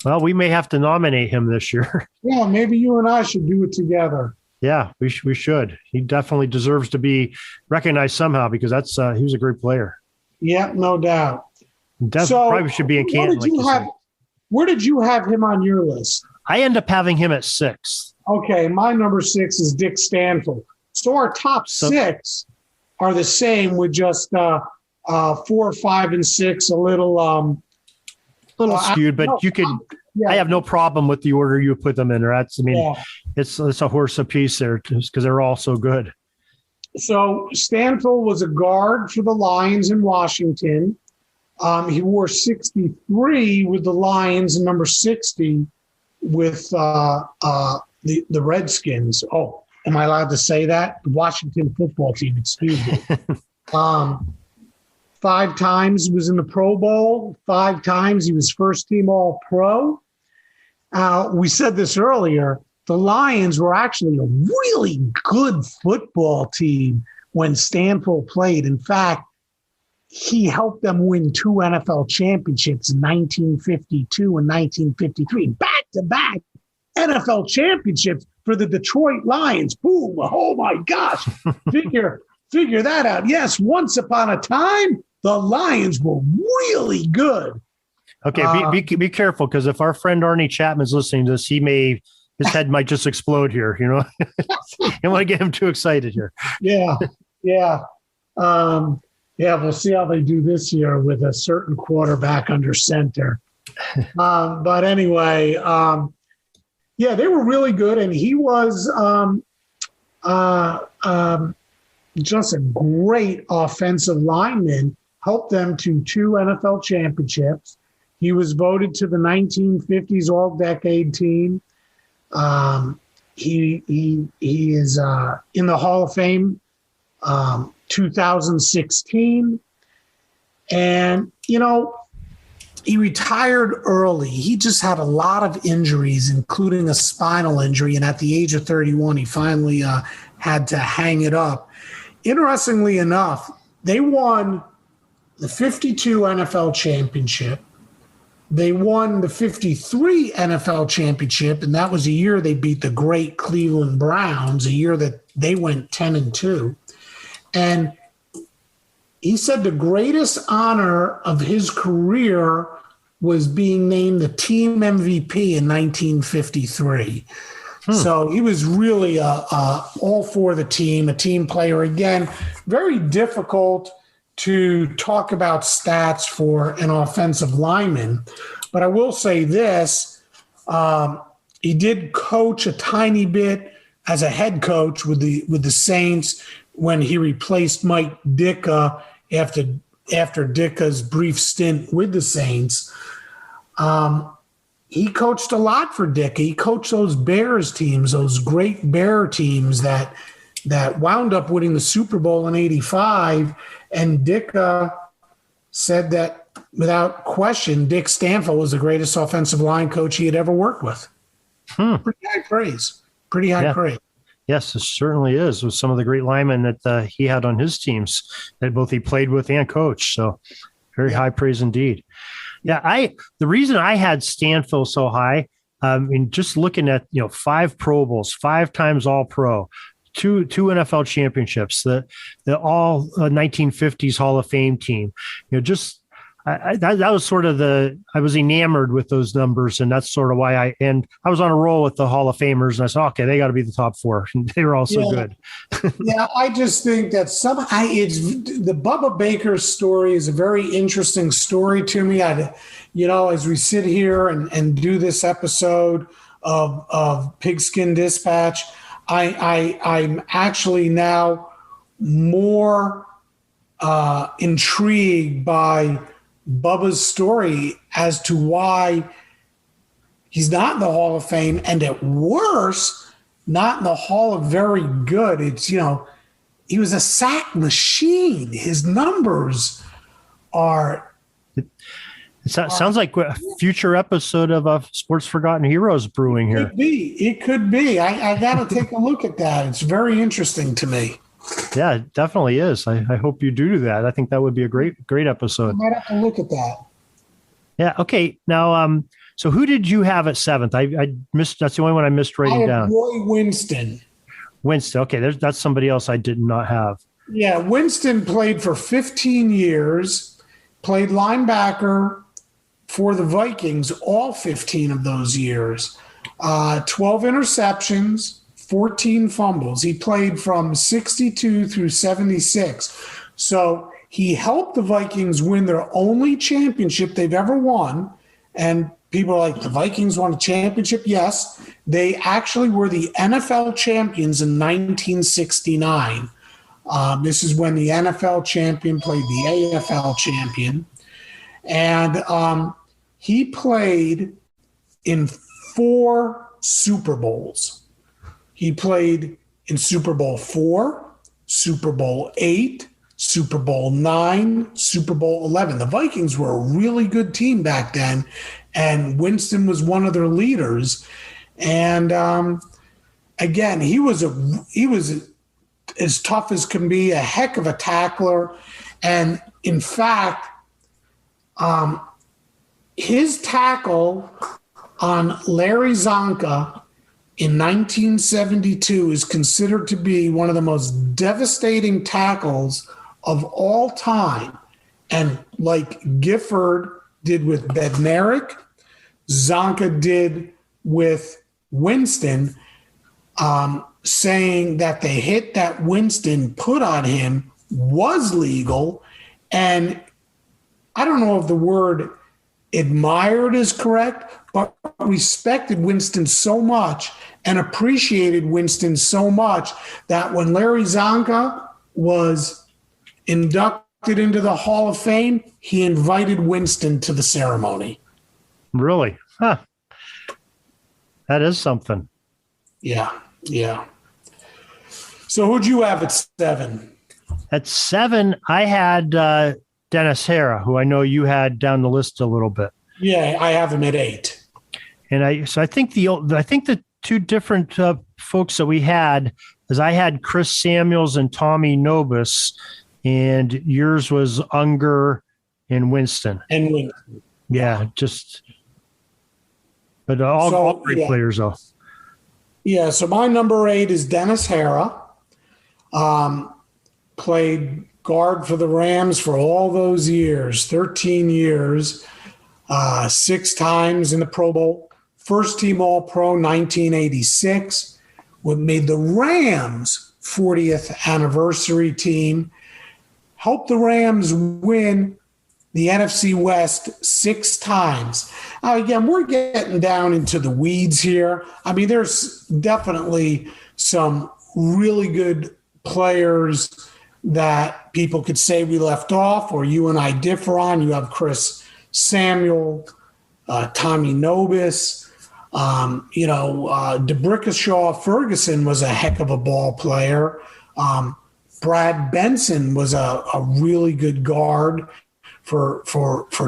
Well, we may have to nominate him this year. Yeah, maybe you and I should do it together. Yeah, we should. He definitely deserves to be recognized somehow, because that's he was a great player. Yeah, no doubt. Probably should be in Canton. Where did you have him on your list? I end up having him at 6. Okay, my number 6 is Dick Stanfield. So our top 6 are the same, with just 4, 5, and 6 a little skewed, but you could. Yeah. I have no problem with the order you put them in. It's a horse apiece there, because they're all so good. So Stanfield was a guard for the Lions in Washington. He wore 63 with the Lions and number 60 with the Redskins. Oh, am I allowed to say that? The Washington football team, excuse me. 5 times he was in the Pro Bowl. 5 times he was first team All-Pro. We said this earlier. The Lions were actually a really good football team when Stanfield played. In fact, he helped them win 2 NFL championships in 1952 and 1953. Back-to-back NFL championships for the Detroit Lions. Boom. Oh, my gosh. Figure that out. Yes, once upon a time, the Lions were really good. Okay, be careful, because if our friend Arnie Chapman's listening to this, his head might just explode here. You don't want to get him too excited here. Yeah. We'll see how they do this year with a certain quarterback under center. But anyway, they were really good, and he was just a great offensive lineman. Helped them to 2 NFL championships. He was voted to the 1950s All-Decade team. He is in the Hall of Fame 2016. And, he retired early. He just had a lot of injuries, including a spinal injury. And at the age of 31, he finally had to hang it up. Interestingly enough, they won the 52 NFL championship. They won the 53 NFL championship, and that was a year they beat the great Cleveland Browns, a year that they went 10-2. And he said the greatest honor of his career was being named the team MVP in 1953. So he was really all for the team, a team player. Again, very difficult to talk about stats for an offensive lineman. But I will say this, he did coach a tiny bit as a head coach with the Saints when he replaced Mike Ditka after Ditka's brief stint with the Saints. He coached a lot for Ditka. He coached those Bears teams, those great Bear teams that wound up winning the Super Bowl in '85. And Ditka said that without question, Dick Stanfield was the greatest offensive line coach he had ever worked with. Pretty high praise. Praise. Yes, it certainly is, with some of the great linemen that he had on his teams that both he played with and coached. So very high praise indeed. Yeah, the reason I had Stanfield so high, just looking at 5 Pro Bowls, 5 times All-Pro, two NFL championships, the all 1950s Hall of Fame team. That was sort of I was enamored with those numbers, and that's sort of why I was on a roll with the Hall of Famers, and I said, okay, they got to be the top 4. And they were all so good. I just think that it's the Bubba Baker story is a very interesting story to me. As we sit here and do this episode of Pigskin Dispatch, I'm actually now more intrigued by Bubba's story as to why he's not in the Hall of Fame, and at worst, not in the Hall of Very Good. It's, he was a sack machine. His numbers are... It sounds like a future episode of Sports Forgotten Heroes brewing here. It could be. I got to take a look at that. It's very interesting to me. Yeah, it definitely is. I hope you do that. I think that would be a great episode. I might have to look at that. Yeah. Okay. Now, so who did you have at 7th? I missed. That's the only one I missed writing down. Roy Winston. Okay. That's somebody else I did not have. Yeah. Winston played for 15 years, played linebacker for the Vikings, all 15 of those years, 12 interceptions, 14 fumbles. He played from 62 through 76. So he helped the Vikings win their only championship they've ever won. And people are like, the Vikings won a championship? Yes. They actually were the NFL champions in 1969. This is when the NFL champion played the AFL champion. And he played in 4 Super Bowls. He played in Super Bowl 4, Super Bowl 8, Super Bowl 9, Super Bowl 11. The Vikings were a really good team back then, and Winston was one of their leaders. And again, he was as tough as can be, a heck of a tackler. And in fact, his tackle on Larry Zonka in 1972 is considered to be one of the most devastating tackles of all time. And like Gifford did with Bednarik, Zonka did with Winston, saying that the hit that Winston put on him was legal. And I don't know if the word admired is correct, but respected Winston so much and appreciated Winston so much that when Larry Zonka was inducted into the Hall of Fame, he invited Winston to the ceremony. Really? Huh. That is something. Yeah. So who'd you have at 7? At 7, I had Dennis Hara, who I know you had down the list a little bit. Yeah, I have him at 8. And I think the 2 different folks that we had is I had Chris Samuels and Tommy Nobis, and yours was Unger and Winston. Yeah, but all great players though. Yeah, so my number 8 is Dennis Hara. Played guard for the Rams for all those years, 13 years, 6 times in the Pro Bowl. First team All-Pro, 1986. Made the Rams 40th anniversary team. Helped the Rams win the NFC West 6 times. Now, again, we're getting down into the weeds here. I mean, there's definitely some really good players that people could say we left off or you and I differ on. You have Chris Samuel, Tommy Nobis, DeBrickashaw Ferguson was a heck of a ball player. Brad Benson was a really good guard for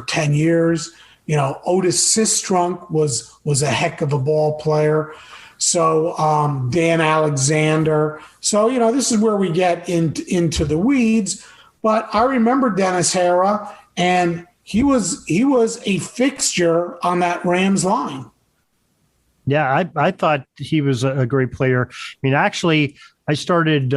10 years. Otis Sistrunk was a heck of a ball player. So Dan Alexander. So, this is where we get into the weeds. But I remember Dennis Hara, and he was a fixture on that Rams line. Yeah, I thought he was a great player. I mean, actually, I started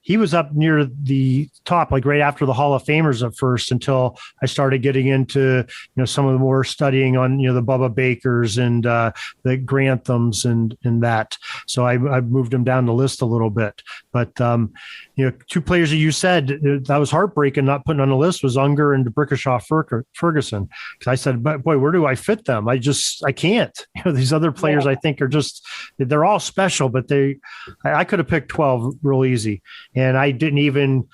he was up near the top, like right after the Hall of Famers at first, until I started getting into, some of the more studying on, the Bubba Bakers and the Granthams and that. So I moved him down the list a little bit. But, 2 players that you said that was heartbreaking not putting on the list was Unger and DeBrickashaw Ferguson. Because I said, but boy, where do I fit them? I can't. These other players I think are they're all special, but I could have picked 12 real easy. And I didn't even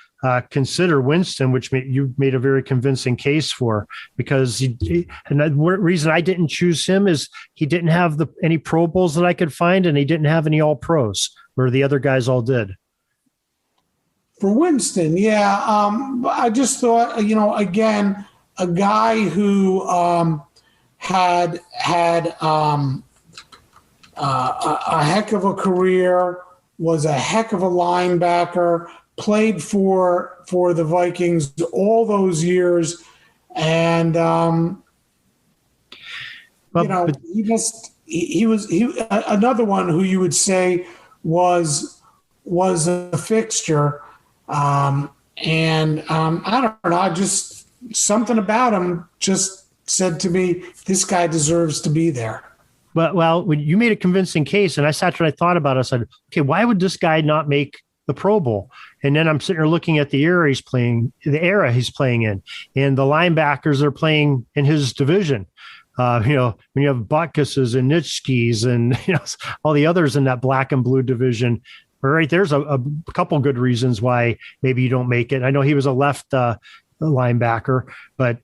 consider Winston, which you made a very convincing case for, because and the reason I didn't choose him is he didn't have any Pro Bowls that I could find, and he didn't have any All Pros, where the other guys all did. For Winston, yeah. I just thought, again, a guy who had a heck of a career, was a heck of a linebacker, played for the Vikings all those years, and he was another one who you would say was a fixture, and I don't know, just something about him just said to me, this guy deserves to be there. Well, when you made a convincing case, and I sat there and I thought about it, I said, okay, why would this guy not make the Pro Bowl? And then I'm sitting here looking at the era he's playing in, and the linebackers are playing in his division. When you have Butkuses and Nitschkes and all the others in that black and blue division, right? There's a couple good reasons why maybe you don't make it. I know he was a left linebacker, but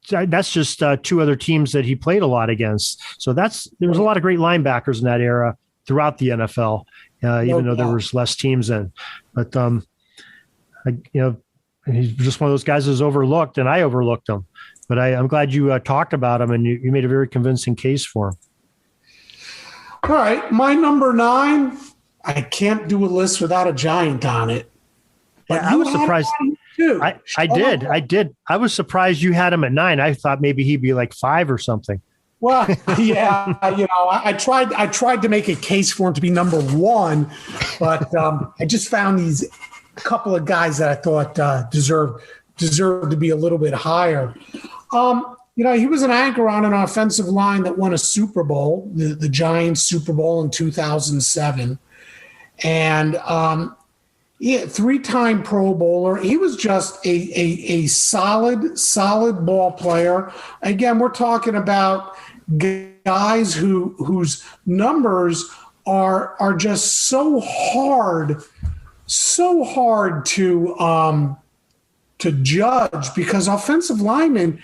that's just two other teams that he played a lot against. So there was a lot of great linebackers in that era throughout the NFL, even though there was less teams in. But he's just one of those guys who's overlooked, and I overlooked him. But I'm glad you talked about him, and you made a very convincing case for him. All right, my number 9. I can't do a list without a Giant on it. But I was surprised. I did. I was surprised you had him at 9. I thought maybe he'd be like 5 or something. Well, yeah, I tried to make a case for him to be number 1, but I just found these couple of guys that I thought deserved to be a little bit higher. He was an anchor on an offensive line that won a Super Bowl, the Giants Super Bowl in 2007. And 3-time Pro Bowler. He was just a solid ball player. Again, we're talking about guys whose numbers are just so hard to judge, because offensive linemen,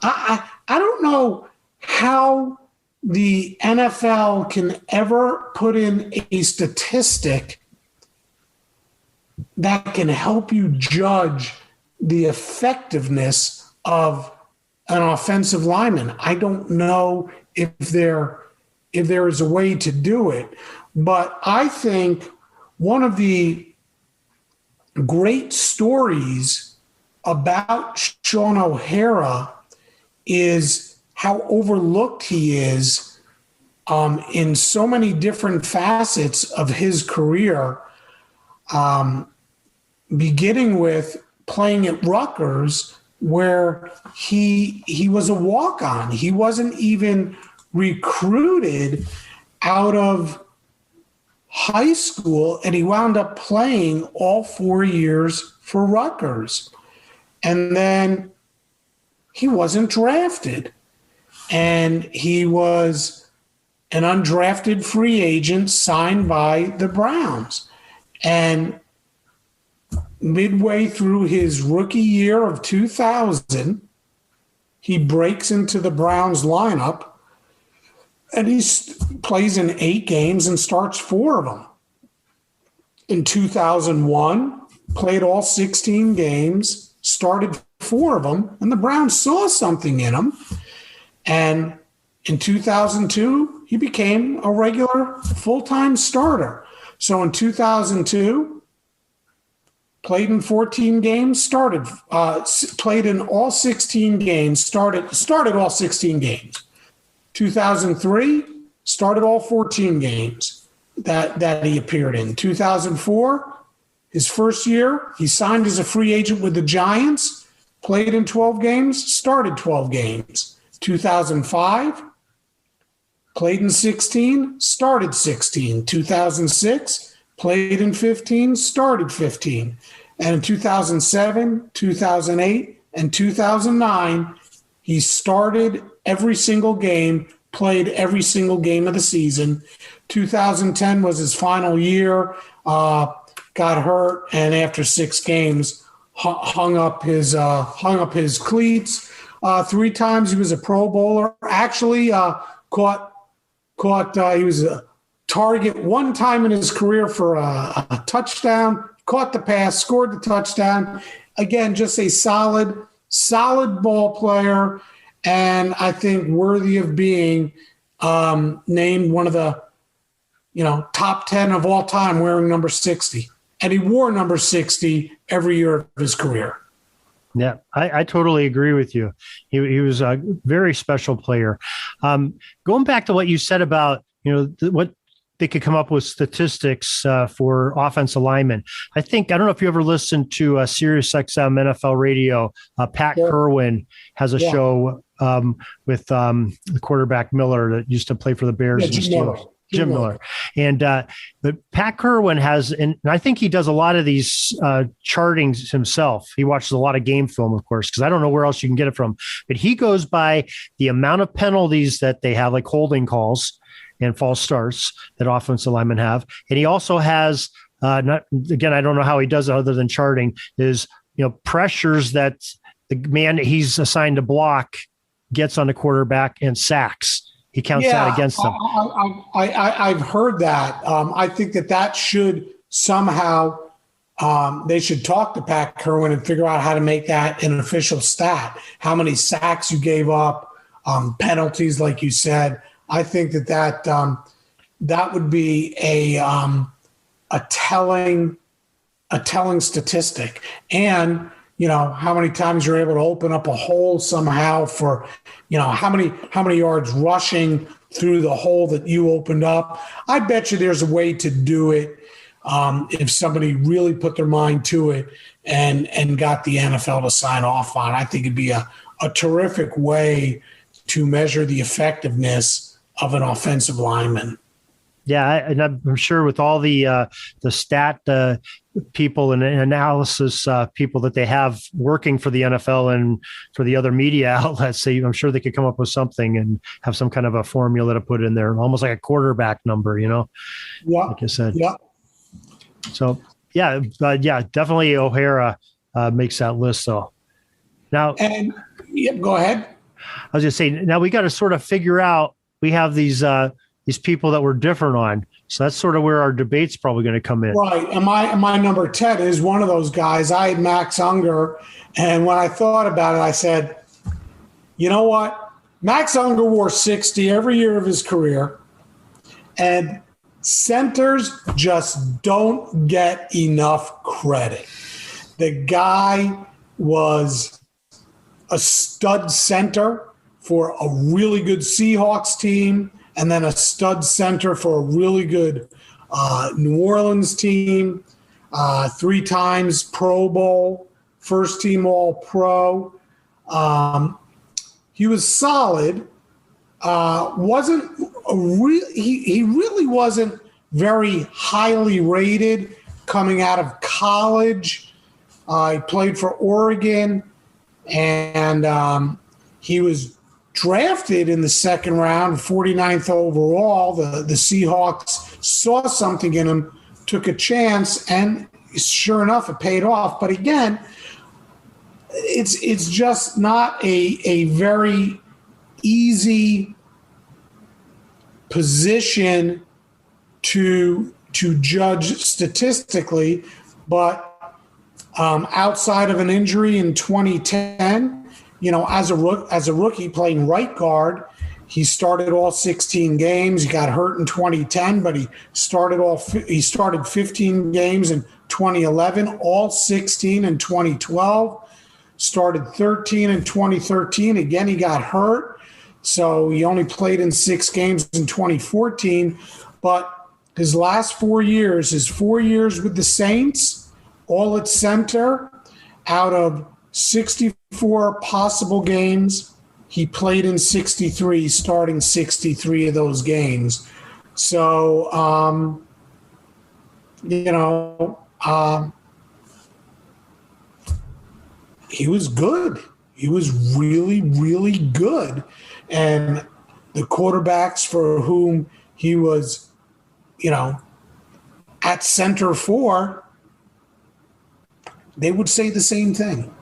I don't know how the NFL can ever put in a statistic that can help you judge the effectiveness of an offensive lineman. I don't know if there is a way to do it, but I think one of the great stories about Sean O'Hara is how overlooked he is in so many different facets of his career, beginning with playing at Rutgers, where he was a walk-on. He wasn't even recruited out of high school, and he wound up playing all 4 years for Rutgers. And then he wasn't drafted. And he was an undrafted free agent signed by the Browns. And midway through his rookie year of 2000, he breaks into the Browns lineup, and he plays in 8 games and starts 4 of them. In 2001, played all 16 games, started 4 of them, and the Browns saw something in him. And in 2002, he became a regular full-time starter. So in 2002, played in 14 games, played in all 16 games, started all 16 games. 2003, started all 14 games that he appeared in. 2004, his first year, he signed as a free agent with the Giants, played in 12 games, started 12 games. 2005, played in 16, started 16. 2006, played in 15, started 15. And in 2007, 2008, and 2009, he started every single game, played every single game of the season. 2010 was his final year, got hurt, and after 6 games, hung up his cleats. 3 times he was a Pro Bowler. Actually, he was a target 1 time in his career for a touchdown. Caught the pass, scored the touchdown. Again, just a solid ball player, and I think worthy of being named one of the top 10 of all time wearing number 60. And he wore number 60 every year of his career. Yeah, I totally agree with you. He was a very special player. Going back to what you said about, what they could come up with statistics for offensive linemen. I don't know if you ever listened to Sirius XM NFL Radio. Pat Kerwin has a show with the quarterback Miller that used to play for the Bears and Steelers. Jim Miller. And but Pat Kerwin has, and I think he does a lot of these chartings himself. He watches a lot of game film, of course, because I don't know where else you can get it from. But he goes by the amount of penalties that they have, like holding calls and false starts that offensive linemen have. And he also has, I don't know how he does it other than charting, is pressures that the man that he's assigned to block gets on the quarterback and sacks. He counts that against them. I've heard that. I think that should somehow they should talk to Pat Kerwin and figure out how to make that an official stat. How many sacks you gave up, penalties, like you said. I think that would be a telling statistic. And how many times you're able to open up a hole somehow for, how many yards rushing through the hole that you opened up. I bet you there's a way to do it if somebody really put their mind to it and got the NFL to sign off on it. I think it'd be a terrific way to measure the effectiveness of an offensive lineman. Yeah, and I'm sure with all the stat people and analysis people that they have working for the NFL and for the other media outlets, I'm sure they could come up with something and have some kind of a formula to put in there, almost like a quarterback number, Yeah, like I said. Yeah. So definitely O'Hara makes that list. So now, and go ahead. I was just saying, now we got to sort of figure out. We have these people that we're different on. So that's sort of where our debate's probably going to come in. Right. And my number 10 is one of those guys. I had Max Unger. And when I thought about it, I said, you know what? Max Unger wore 60 every year of his career. And centers just don't get enough credit. The guy was a stud center for a really good Seahawks team, and then a stud center for a really good New Orleans team, 3 times Pro Bowl, first team All-Pro. He was solid. He really wasn't very highly rated coming out of college. He played for Oregon, and he was drafted in the second round, 49th overall. The Seahawks saw something in him, took a chance, and sure enough, it paid off. But again, it's just not a very easy position to judge statistically. But outside of an injury in 2010, as a rookie playing right guard, he started all 16 games. He got hurt in 2010, but he started 15 games in 2011, all 16 in 2012, started 13 in 2013. Again, he got hurt, so he only played in 6 games in 2014. But his last 4 years, his 4 years with the Saints, all at center, out of 64 possible games, he played in 63, starting 63 of those games. So, he was good. He was really, really good. And the quarterbacks for whom he was, at center for, they would say the same thing.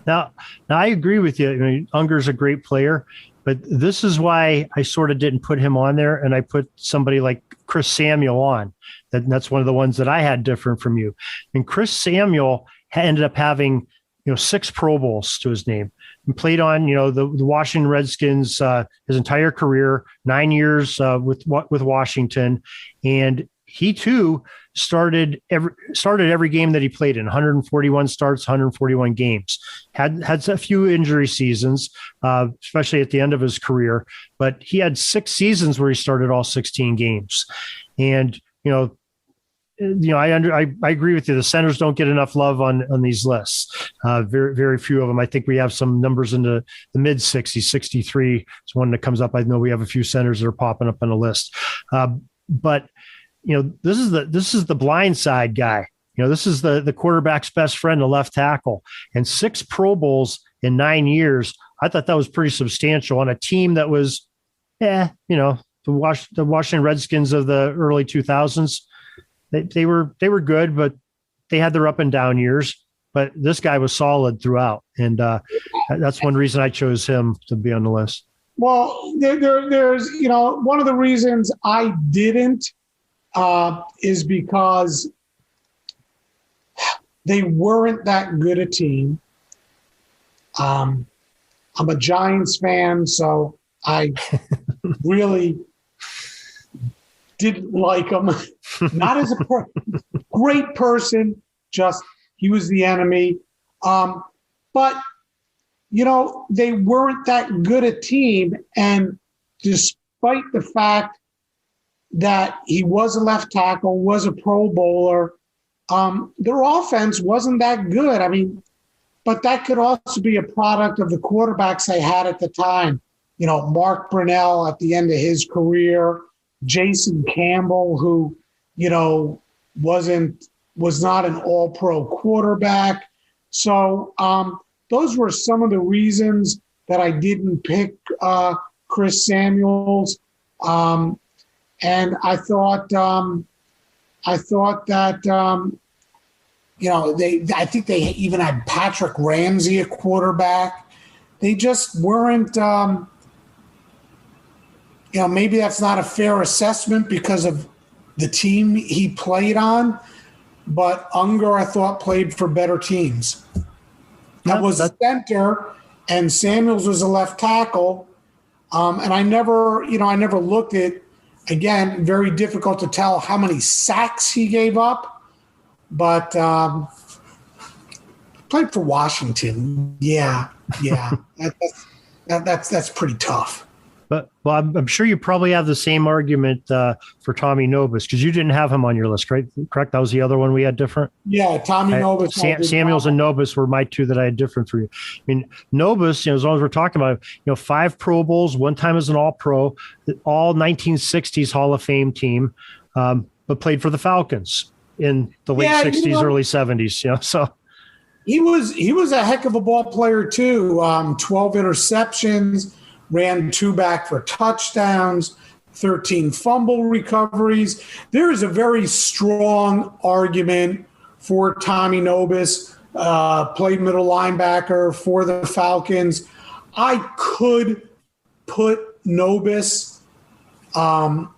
Now I agree with you. Unger's a great player, but this is why I sort of didn't put him on there, and I put somebody like Chris Samuel on. That's one of the ones that I had different from you. And Chris Samuel ended up having 6 Pro Bowls to his name, and played on the Washington Redskins his entire career, 9 years with Washington, and he too started every game that he played in. 141 starts, 141 games. Had a few injury seasons, especially at the end of his career, but he had 6 seasons where he started all 16 games. And I agree with you. The centers don't get enough love on these lists. Very, very few of them. I think we have some numbers in the mid 60s. 63 is one that comes up. I know we have a few centers that are popping up on the list. But this is the blind side guy. This is the quarterback's best friend, the left tackle, and 6 Pro Bowls in 9 years. I thought that was pretty substantial on a team that was, the Washington Redskins of the early 2000s. They were good, but they had their up and down years. but this guy was solid throughout. And that's one reason I chose him to be on the list. Well, there's, one of the reasons I didn't is because they weren't that good a team. I'm a Giants fan, so I really didn't like him. Not as a great person, just he was the enemy. But, they weren't that good a team. And despite the fact that he was a left tackle, was a Pro Bowler, their offense wasn't that good. I mean, but that could also be a product of the quarterbacks they had at the time. Mark Brunell at the end of his career, Jason Campbell, who, was not an all-pro quarterback. So those were some of the reasons that I didn't pick Chris Samuels. And I thought that I think they even had Patrick Ramsey at quarterback. They just weren't, maybe that's not a fair assessment because of the team he played on, but Unger, I thought, played for better teams. That was a center, and Samuels was a left tackle. And I never looked at, again, very difficult to tell how many sacks he gave up, but played for Washington. Yeah. That's pretty tough. But I'm sure you probably have the same argument for Tommy Nobis because you didn't have him on your list, right? Correct? That was the other one we had different? Yeah, Tommy Nobis. Samuels and Nobis were my two that I had different for you. I mean, Nobis, as long as we're talking about, 5 Pro Bowls, one time as an All-Pro, all 1960s Hall of Fame team, but played for the Falcons in the late 60s, early 70s. So he was a heck of a ball player too. 12 interceptions. Ran 2 back for touchdowns, 13 fumble recoveries. There is a very strong argument for Tommy Nobis, played middle linebacker for the Falcons. I could put Nobis in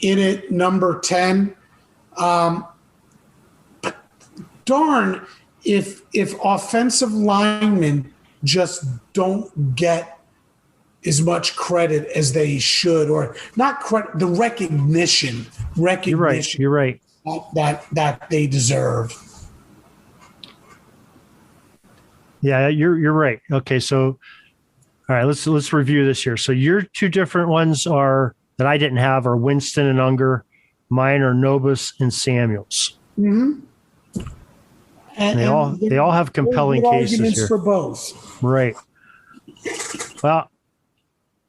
at number 10. But darn, if offensive linemen just don't get as much credit as they should, or not credit, the recognition. You're right. That they deserve. Yeah, you're right. Okay, so all right, let's review this here. So your 2 different ones are that I didn't have are Winston and Unger. Mine are Nobis and Samuels. Mm-hmm. And they all have compelling cases here for both. Right. Well,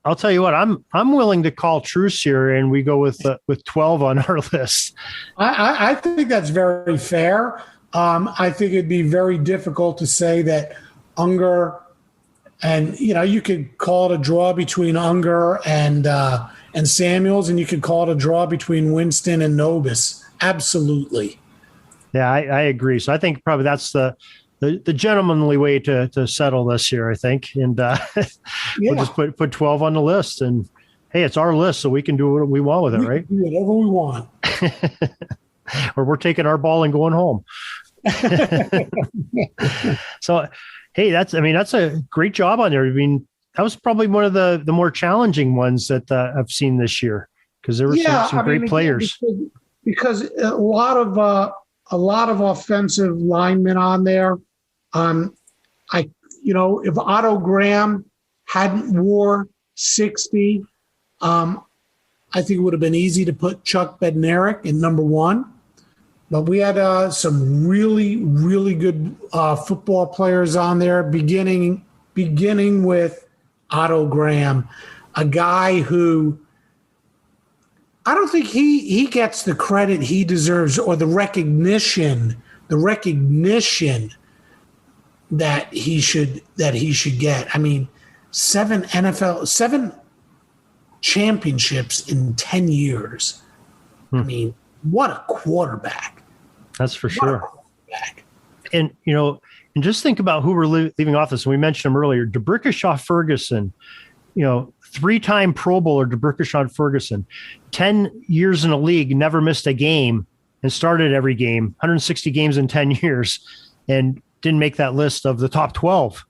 I'll tell you what, I'm willing to call truce here, and we go with 12 on our list. I think that's very fair. I think it'd be very difficult to say that Unger, and you could call it a draw between Unger and Samuels, and you could call it a draw between Winston and Nobis. Absolutely. Yeah, I agree. So I think probably that's the gentlemanly way to settle this here, I think. And we'll just put 12 on the list. And, hey, it's our list, so we can do what we want with it, right? Do whatever we want. Or we're taking our ball and going home. So, hey, that's a great job on there. I mean, that was probably one of the more challenging ones that I've seen this year because there were some great players. Because a lot of offensive linemen on there. If Otto Graham hadn't wore 60, I think it would have been easy to put Chuck Bednarik in number 1. But we had some really, really good football players on there, beginning with Otto Graham, a guy who I don't think he gets the credit he deserves or the recognition that he should get. I mean, 7 championships in 10 years. I mean, what a quarterback. That's for sure. And, and just think about who we're leaving off this. And we mentioned him earlier, D'Brickashaw Ferguson, 3-time Pro Bowler D'Brickashaw Ferguson, 10 years in the league, never missed a game and started every game, 160 games in 10 years, and didn't make that list of the top 12.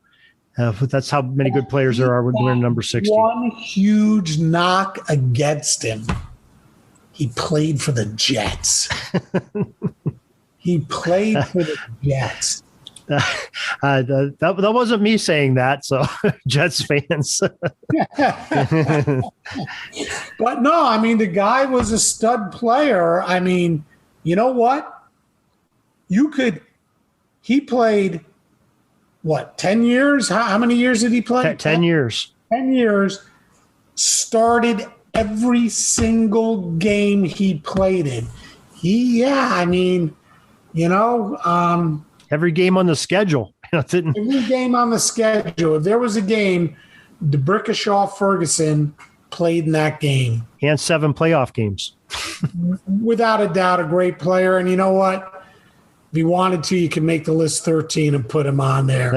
That's how many good players there are wearing number 60. One huge knock against him. He played for the Jets. He played for the Jets. That wasn't me saying that, so Jets fans. But no, I mean, the guy was a stud player. I mean, you know what? He played, 10 years? How many years did he play? 10 years. 10 years. Started every single game he played in. Every game on the schedule. Every game on the schedule. If there was a game, D'Brickashaw Ferguson played in that game. And 7 playoff games. Without a doubt, a great player. And you know what? If you wanted to, you can make the list 13 and put him on there.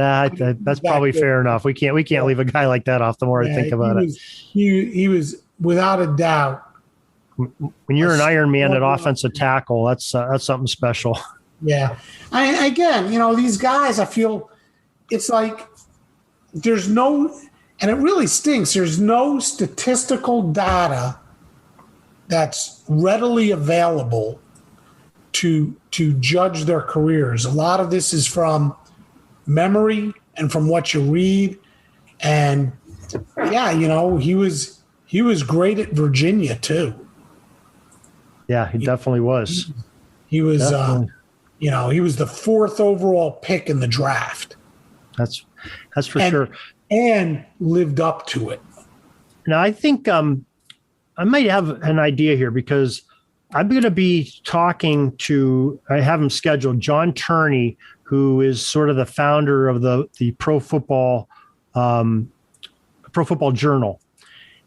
That's probably fair enough. We can't leave a guy like that off the more I think about it. He was without a doubt. When you're an Iron Man at offensive tackle, that's something special. Yeah. These guys, I feel it's like there's no, and it really stinks, there's no statistical data that's readily available to judge their careers. A lot of this is from memory and from what you read. And he was great at Virginia too. Yeah, he definitely was. He was he was the 4th overall pick in the draft. That's for sure. And lived up to it. Now, I think I might have an idea here because I'm going to be talking to, I have him scheduled, John Turney, who is sort of the founder of the Pro Football Journal.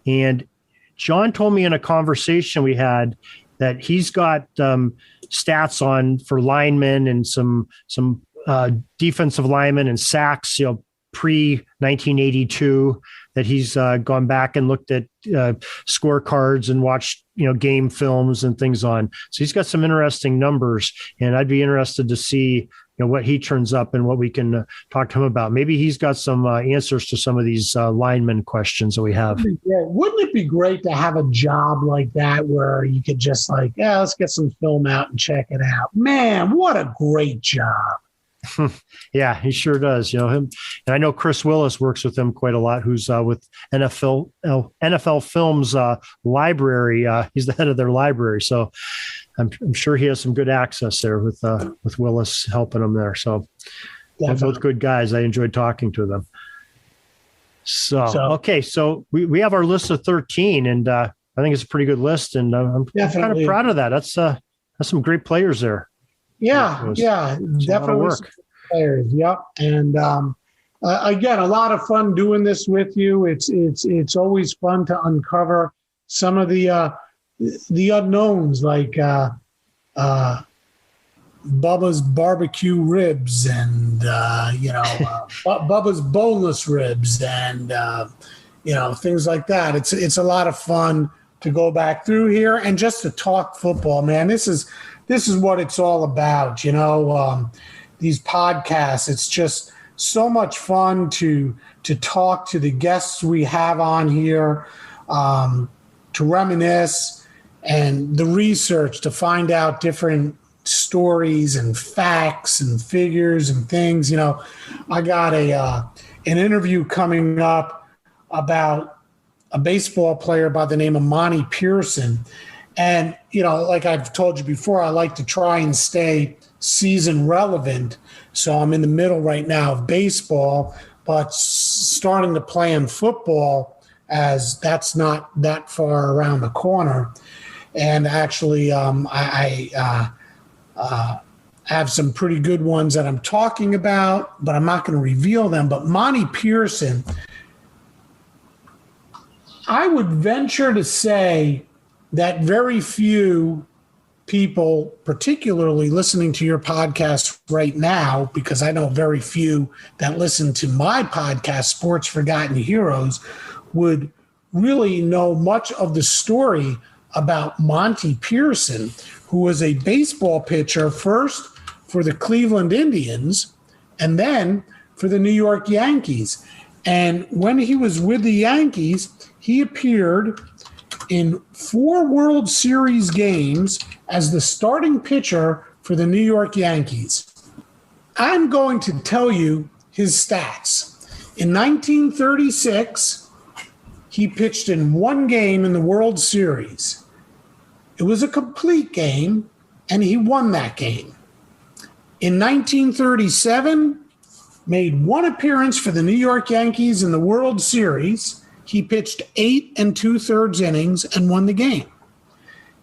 And John told me in a conversation we had that he's got stats on for linemen and some defensive linemen and sacks, pre-1982, that he's gone back and looked at scorecards and watched, game films and things on. So he's got some interesting numbers, and I'd be interested to see, what he turns up and what we can talk to him about. Maybe he's got some answers to some of these lineman questions that we have. Yeah. Wouldn't it be great to have a job like that where you could just let's get some film out and check it out? Man, what a great job. Yeah, he sure does. Him, and I know Chris Willis works with him quite a lot. Who's with NFL Films library. He's the head of their library, so I'm sure he has some good access there with Willis helping him there. So they're both good guys. I enjoyed talking to them. So okay, so we have our list of 13, and I think it's a pretty good list, and I'm kind of proud of that. That's some great players there. Yeah, definitely players. Yep, and again, a lot of fun doing this with you. It's always fun to uncover some of the unknowns, like Bubba's barbecue ribs, and Bubba's boneless ribs, and things like that. It's a lot of fun to go back through here and just to talk football, man. This is what it's all about, these podcasts. It's just so much fun to talk to the guests we have on here, to reminisce, and the research to find out different stories and facts and figures and things. I got an interview coming up about a baseball player by the name of Monty Pearson. And, like I've told you before, I like to try and stay season relevant. So I'm in the middle right now of baseball, but starting to play in football, as that's not that far around the corner. And actually, I have some pretty good ones that I'm talking about, but I'm not going to reveal them. But Monty Pearson, I would venture to say that very few people, particularly listening to your podcast right now, because I know very few that listen to my podcast, Sports Forgotten Heroes, would really know much of the story about Monty Pearson, who was a baseball pitcher first for the Cleveland Indians and then for the New York Yankees. And when he was with the Yankees, he appeared in 4 World Series games as the starting pitcher for the New York Yankees. I'm going to tell you his stats. In 1936, he pitched in 1 game in the World Series. It was a complete game, and he won that game. In 1937, made 1 appearance for the New York Yankees in the World Series. He pitched 8 2/3 innings and won the game.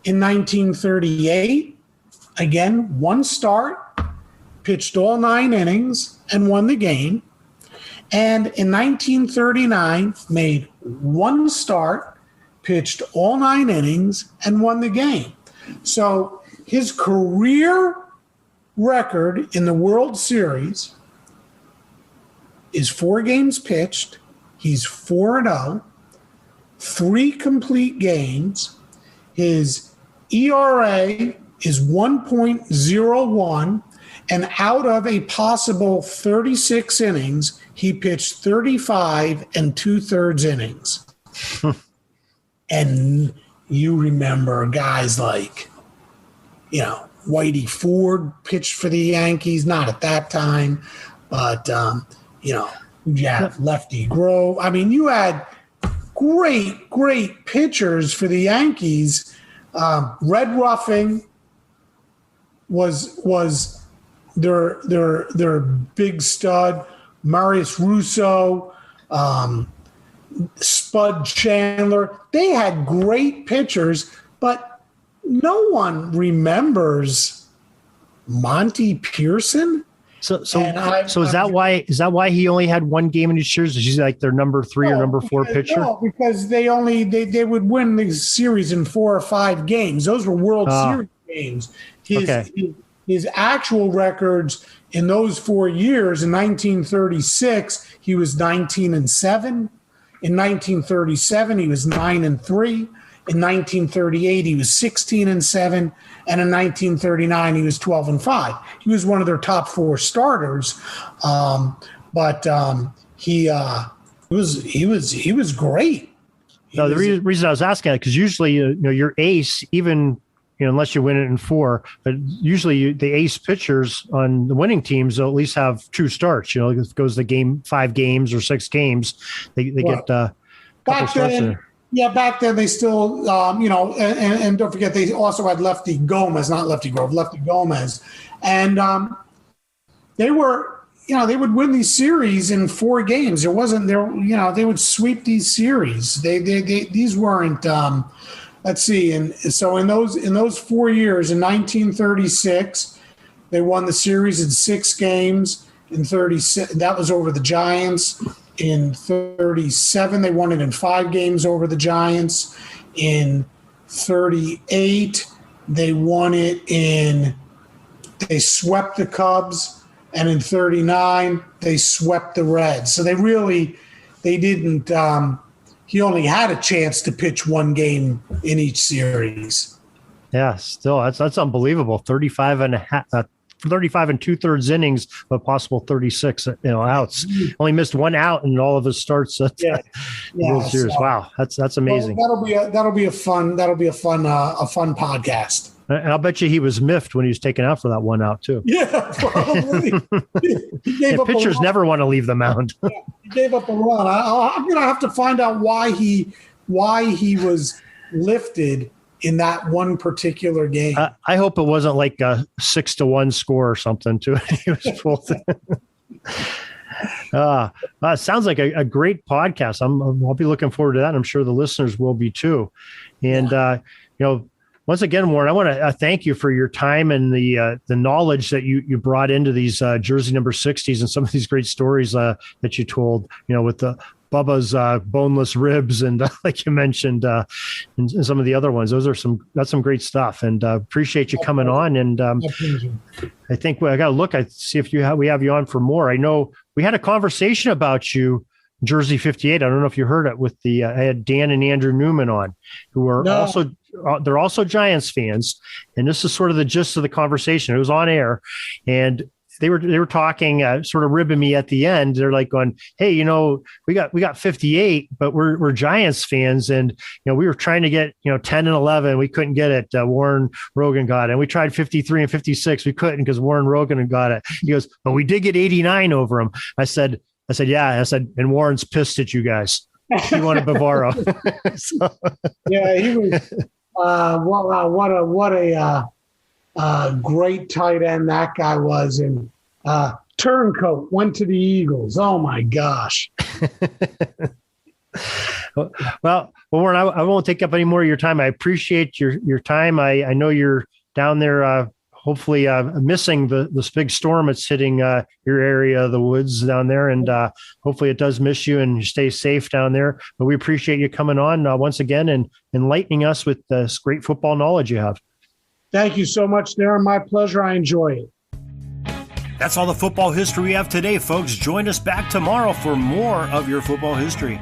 In 1938, again, 1 start, pitched all 9 innings and won the game. And in 1939, made 1 start, pitched all 9 innings and won the game. So his career record in the World Series is 4 games pitched. He's 4-0, 3 complete games. His ERA is 1.01, and out of a possible 36 innings, he pitched 35 2/3 innings. And you remember guys like, Whitey Ford pitched for the Yankees, not at that time, but, you have Lefty Grove. I mean, you had great pitchers for the Yankees. Red Ruffing was their big stud. Marius Russo, Spud Chandler. They had great pitchers, but no one remembers Monty Pearson. So is that why he only had 1 game in his series? Is he like their number 3 or number 4 pitcher? No, because they would win the series in 4 or 5 games. Those were World Series games. His actual records in those 4 years, in 1936, he was 19-7. In 1937, he was 9-3. In 1938, he was 16-7. And in 1939, he was 12-5. He was one of their top 4 starters, but he was great. The reason I was asking that, because usually your ace, even unless you win it in 4, but usually the ace pitchers on the winning teams will at least have 2 starts. It goes the game 5 games or 6 games, they get a couple starts in there. Yeah, back then they still, and don't forget they also had Lefty Gomez, Lefty Gomez, and they were, they would win these series in 4 games. There wasn't there, they would sweep these series. These weren't. Let's see, and so in those 4 years, in 1936, they won the series in 6 games. In 36, that was over the Giants. In 37, they won it in 5 games over the Giants. In 38, they won it they swept the Cubs. And in 39, they swept the Reds. So they didn't, he only had a chance to pitch 1 game in each series. Yeah, still, that's unbelievable. 35 2/3 innings, but possible 36 outs. Only missed 1 out in all of his starts. World Series. Wow, that's amazing. Well, that'll be a fun podcast. And I'll bet you he was miffed when he was taken out for that 1 out too. Yeah, probably. Pitchers never want to leave the mound. Yeah, he gave up a run. I'm gonna have to find out why he was lifted in that one particular game. I hope it wasn't like a 6-1 score or something to it. He was full. Sounds like a great podcast. I'll be looking forward to that. I'm sure the listeners will be too. And once again, Warren, I want to thank you for your time and the knowledge that you brought into these jersey number 60s and some of these great stories that you told. With Bubba's boneless ribs, and like you mentioned, and some of the other ones. That's some great stuff, and appreciate you coming on. And I think I got to look. I see if we have you on for more. I know we had a conversation about you, Jersey 58. I don't know if you heard it with I had Dan and Andrew Newman on, who are they're also Giants fans, and this is sort of the gist of the conversation. It was on air, and they were talking, sort of ribbing me at the end. They're like going, "Hey, we got 58, but we're Giants fans, and we were trying to get 10 and 11, we couldn't get it. Warren Rogan got it. And we tried 53 and 56, we couldn't because Warren Rogan got it." He goes, "But we did get 89 over him." I said, "Yeah." I said, "And Warren's pissed at you guys. He wanted Bavaro." So. Yeah, he was. What a great tight end that guy was, and turncoat went to the Eagles. Oh my gosh. Well, Warren, I won't take up any more of your time. I appreciate your time. I know you're down there, hopefully missing this big storm that's hitting your area, the woods down there, and hopefully it does miss you and you stay safe down there. But we appreciate you coming on once again and enlightening us with this great football knowledge you have. Thank you so much, Darren. My pleasure. I enjoy it. That's all the football history we have today, folks. Join us back tomorrow for more of your football history.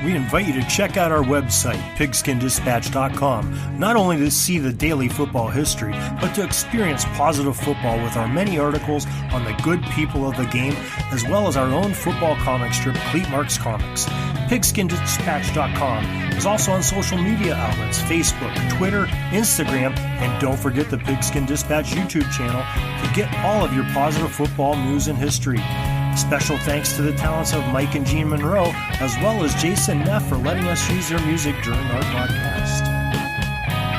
We invite you to check out our website, pigskindispatch.com, not only to see the daily football history, but to experience positive football with our many articles on the good people of the game, as well as our own football comic strip, Cleat Marks Comics. Pigskindispatch.com is also on social media outlets, Facebook, Twitter, Instagram, and don't forget the Pigskin Dispatch YouTube channel to get all of your positive football news and history. Special thanks to the talents of Mike and Gene Monroe, as well as Jason Neff for letting us use their music during our podcast.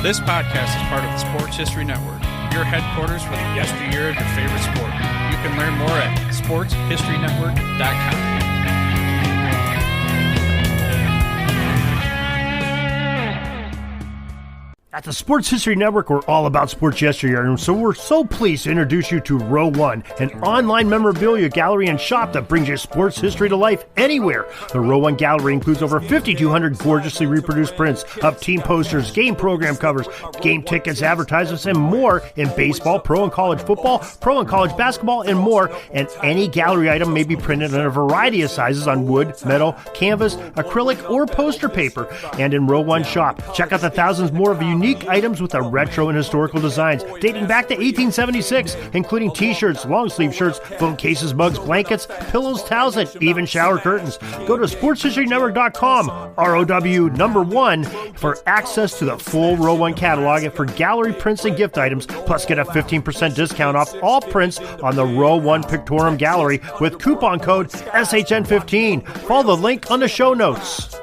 This podcast is part of the Sports History Network, your headquarters for the yesteryear of your favorite sport. You can learn more at sportshistorynetwork.com. At the Sports History Network, we're all about sports yesteryear, and so we're so pleased to introduce you to Row One, an online memorabilia gallery and shop that brings your sports history to life anywhere. The Row One gallery includes over 5,200 gorgeously reproduced prints of team posters, game program covers, game tickets, advertisements, and more in baseball, pro and college football, pro and college basketball, and more. And any gallery item may be printed in a variety of sizes on wood, metal, canvas, acrylic, or poster paper. And in Row One shop, check out the thousands more of unique items with the retro and historical designs dating back to 1876, including t-shirts, long sleeve shirts, phone cases, mugs, blankets, pillows, towels, and even shower curtains. Go to sportshistorynetwork.com, ROW1, for access to the full Row One catalog and for gallery prints and gift items, plus get a 15% discount off all prints on the Row One Pictorum Gallery with coupon code SHN15. Follow the link on the show notes.